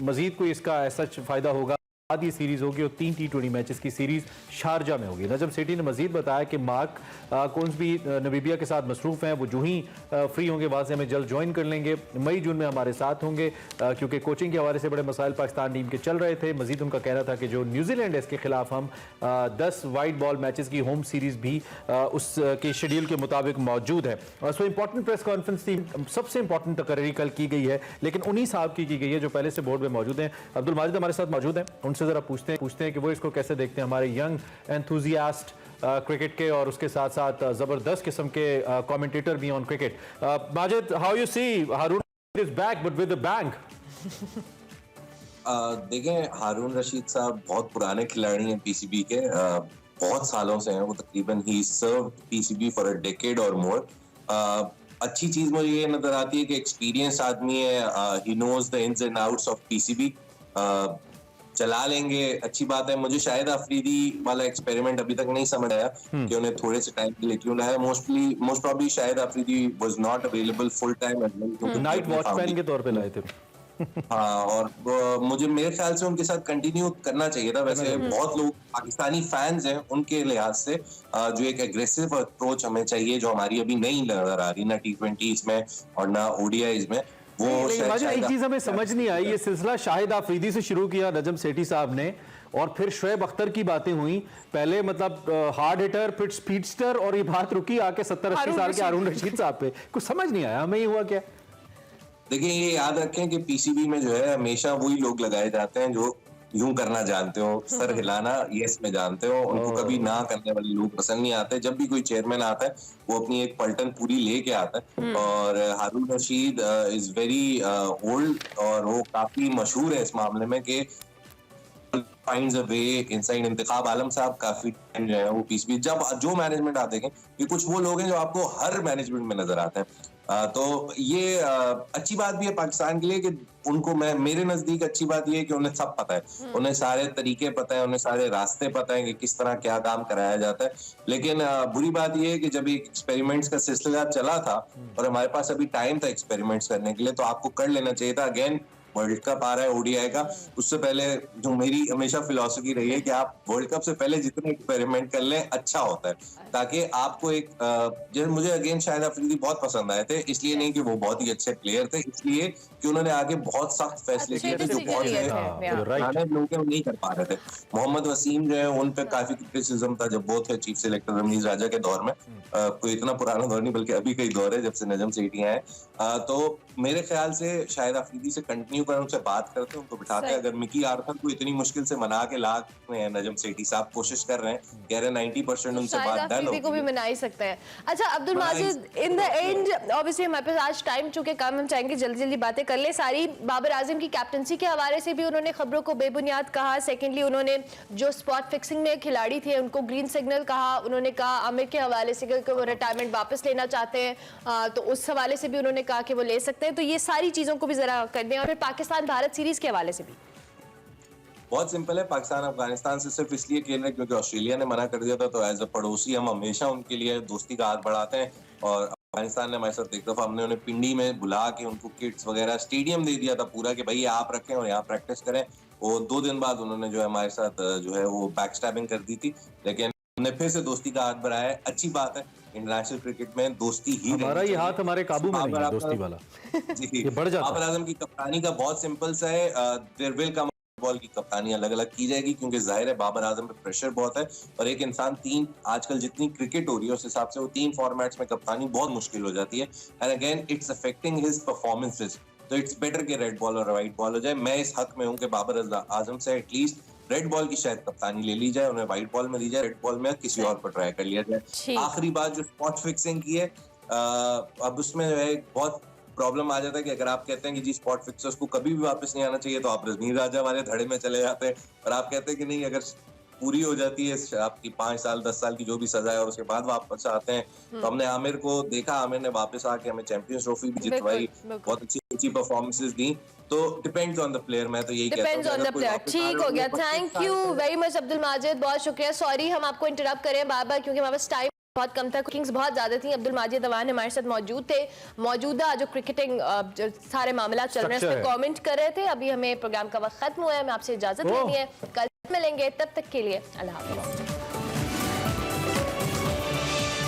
मजीद कोई इसका ऐसा फायदा होगा। बाद ये सीरीज होगी और 3 T20 मैचेस की सीरीज शारजा में होगी। नजम सेठी ने मजीद बताया कि मार्क कोन्स भी नमीबिया के साथ मसरूफ हैं, वो जो ही फ्री होंगे वहाँ से हमें जल्द ज्वाइन कर लेंगे, मई जून में हमारे साथ होंगे, क्योंकि कोचिंग के हवाले से बड़े मसाइल पाकिस्तान टीम के चल रहे थे। मजीद उनका कहना था कि जो न्यूजीलैंड है इसके खिलाफ हम 10 वाइट बॉल मैचेस की होम सीरीज भी उसके शेड्यूल के मुताबिक मौजूद है। सो इंपॉर्टेंट प्रेस कॉन्फ्रेंस थी, सबसे इंपॉर्टेंट तकरीर कल की गई है, लेकिन उन्हीं साहब की गई है जो पहले से बोर्ड में मौजूद हैं। अब्दुल माजिद हमारे साथ मौजूद हैं, उनसे जरा पूछते हैं कि वो इसको कैसे देखते हैं, हमारे यंग एंथुजियास्ट क्रिकेट के और उसके साथ साथ जबरदस्त किस्म के कमेंटेटर भी on cricket. Majid, how you see Haroon is back but with a bang? देखें, हारून रशीद साहब बहुत पुराने खिलाड़ी हैं PCB के, बहुत सालों से हैं वो, तकरीबन ही served PCB for a decade और मोर। अच्छी चीज मुझे ये नजर आती है कि एक्सपीरियंस आदमी है, he knows the ins and outs of PCB, चला लेंगे, अच्छी बात है। मुझे शाहिद अफरीदी वाला एक्सपेरिमेंट अभी तक नहीं समझ आया कि उन्हें थोड़े से टाइम के लिए क्यों लाया। Most probably Shahid Afridi was not available full time, night watchman के तौर पे लाए थे। हाँ, और मुझे मेरे ख्याल से उनके साथ कंटिन्यू करना चाहिए था। वैसे बहुत लोग पाकिस्तानी फैंस हैं, उनके लिहाज से जो एक एग्रेसिव अप्रोच हमें चाहिए, जो हमारी अभी नहीं नजर आ रही, ना T20s में और ना ODIs में। एक चीज हमें समझ नहीं आई, ये सिलसिला शाहिद आफरीदी से शुरू किया नजम सेठी साहब ने, और फिर शोएब अख्तर की बातें हुई। पहले मतलब हार्ड हिटर, फिर स्पीडस्टर, और ये बात रुकी आके 70-80 साल के हारून रशीद साहब पे। कुछ समझ नहीं आया हमें, ये हुआ क्या? देखिए, ये याद रखें कि PCB में जो है हमेशा वही लोग लगाए जाते हैं जो यूं करना जानते हो, सर हिलाना यस में जानते हो। उनको कभी ना करने वाले लोग पसंद नहीं आते। जब भी कोई चेयरमैन आता है वो अपनी एक पलटन पूरी लेके आता है। और हारून रशीद इज वेरी ओल्ड और वो काफी मशहूर है इस मामले में कि finds a way inside। इंतखाब आलम साहब काफी टाइम जो है वो पीसीबी जब जो मैनेजमेंट आप देखें, ये कुछ वो लोग हैं जो आपको हर मैनेजमेंट में नजर आते हैं। तो ये अच्छी बात भी है पाकिस्तान के लिए कि उनको मेरे नजदीक अच्छी बात ये है कि उन्हें सब पता है, उन्हें सारे तरीके पता है, उन्हें सारे रास्ते पता है कि किस तरह क्या काम कराया जाता है। लेकिन बुरी बात ये है कि जब एक एक्सपेरिमेंट्स का सिलसिला चला था और हमारे पास अभी टाइम था एक्सपेरिमेंट्स करने के लिए, तो आपको कर लेना चाहिए था। अगेन वर्ल्ड कप आ रहा है ओडीआई का, उससे पहले जो मेरी हमेशा फिलॉसफी रही है कि आप वर्ल्ड कप से पहले जितने एक्सपेरिमेंट कर लें अच्छा होता है, ताकि आपको एक जैसे मुझे अगेन शाहिद अफरीदी बहुत पसंद आए थे, इसलिए नहीं कि वो बहुत ही अच्छे प्लेयर थे, इसलिए कि उन्होंने आगे बहुत सख्त फैसले किए थे जो बहुत से लोग नहीं कर पा रहे थे। मोहम्मद वसीम जो है उन पे काफी क्रिटिसिज्म था जब वो थे चीफ सिलेक्टर रमीज राजा के दौर में। कोई इतना पुराना दौर नहीं बल्कि अभी कई दौर है जब से नजम सेठी आए। तो मेरे ख्याल से शाहिद अफरीदी से कंटिन्यू कर, उनसे बात करते हैं, उनको बिठाते हैं। अगर मिकी आर्थर को इतनी मुश्किल से मना के ला रहे हैं, नजम सेठी साहब कोशिश कर रहे हैं, कह रहे हैं 90% उनसे बात डन होगी, को भी मना ही सकते हैं। अच्छा Abdul Majid, in the end obviously हमारे पास आज टाइम चुके कम, हम चाहेंगे जल्दी जल्दी बातें कर ले सारी। बाबर आजम की कैप्टनसी के हवाले से भी उन्होंने खबरों को बेबुनियाद कहा। सेकेंडली उन्होंने जो स्पॉट फिक्सिंग में खिलाड़ी थे उनको ग्रीन सिग्नल कहा। उन्होंने कहा आमिर के हवाले से कि वो रिटायरमेंट वापस लेना चाहते हैं, तो उस हवाले से भी उन्होंने कहा कि वो ले सकते हैं। तो ये सारी चीजों को भी जरा कर दें। और फिर पाकिस्तान भारत सीरीज के हवाले से भी बहुत सिंपल है। पाकिस्तान अफगानिस्तान से सिर्फ इसलिए खेल रहे हैं क्योंकि ऑस्ट्रेलिया ने मना कर दिया था, तो एज अ पड़ोसी हम हमेशा उनके लिए दोस्ती का हाथ बढ़ाते हैं। और अफगानिस्तान ने हमारे साथ एक दफा हमने उन्हें पिंडी में बुला के उनको किट्स वगैरह स्टेडियम दे दिया था पूरा कि भाई आप रखें और यहाँ प्रैक्टिस करें। और 2 दिन बाद उन्होंने जो है हमारे साथ जो है वो बैक स्टैबिंग कर दी थी, लेकिन हमने फिर से दोस्ती का हाथ बढ़ाया है। अच्छी बात है, इंटरनेशनल क्रिकेट में दोस्ती ही हमारा ये हाथ हमारे काबू में नहीं है दोस्ती वाला। जी, ये बढ़ जाता है। बाबर आजम की कप्तानी का बहुत सिंपल सा है, देयर विल कम बॉल की कप्तानी अलग अलग की जाएगी क्योंकि जाहिर है बाबर आजम पे प्रेशर बहुत है और एक इंसान 3 आजकल जितनी क्रिकेट हो रही है उस हिसाब से वो 3 फॉर्मेट्स में कप्तानी बहुत मुश्किल हो जाती है। And again it's affecting his performances, तो इट्स बेटर कि रेड बॉल और व्हाइट बॉल हो जाए। मैं इस हक में हूं कि बाबर आजम से एटलीस्ट रेड बॉल की शायद कप्तानी ले ली जाए, उन्हें व्हाइट बॉल में दी जाए, रेड बॉल में किसी और पर ट्राई कर लिया जाए। आखिरी बात जो स्पॉट फिक्सिंग की है, अब उसमें जो है बहुत प्रॉब्लम आ जाता है कि अगर आप कहते हैं कि जी स्पॉट फिक्सर्स को कभी भी वापस नहीं आना चाहिए तो आप रजनीश राजा वाले धड़े में चले जाते हैं, और आप कहते हैं कि नहीं अगर पूरी हो जाती है आपकी 5 साल 10 साल की जो भी सजा है और उसके बाद वापस आते हैं। तो हमने आमिर को देखा, आमिर ने वापस आके हमें चैंपियंस ट्रॉफी भी जितवाई, बहुत अच्छी परफॉर्मेंसेस दी। तो डिपेंड्स ऑन द प्लेयर, मैं तो यही कहता हूं। Depends on the player. ठीक हो गया, thank you very much Abdul Majid, बहुत शुक्रिया। सॉरी हम आपको इंटरप्ट करें बार-बार क्योंकि हमारे पास टाइम बहुत कम था, कुकिंग्स बहुत ज्यादा थी। अब्दुल माजिद अवान हमारे साथ मौजूद थे, मौजूदा जो क्रिकेटिंग जो सारे मामला चल रहे हैं उस पर कमेंट कर रहे थे। अभी हमें प्रोग्राम का वक्त खत्म हुआ है, मैं आपसे इजाजत लेनी है, कल मिलेंगे, तब तक के लिए अल्लाह हाफ़िज़।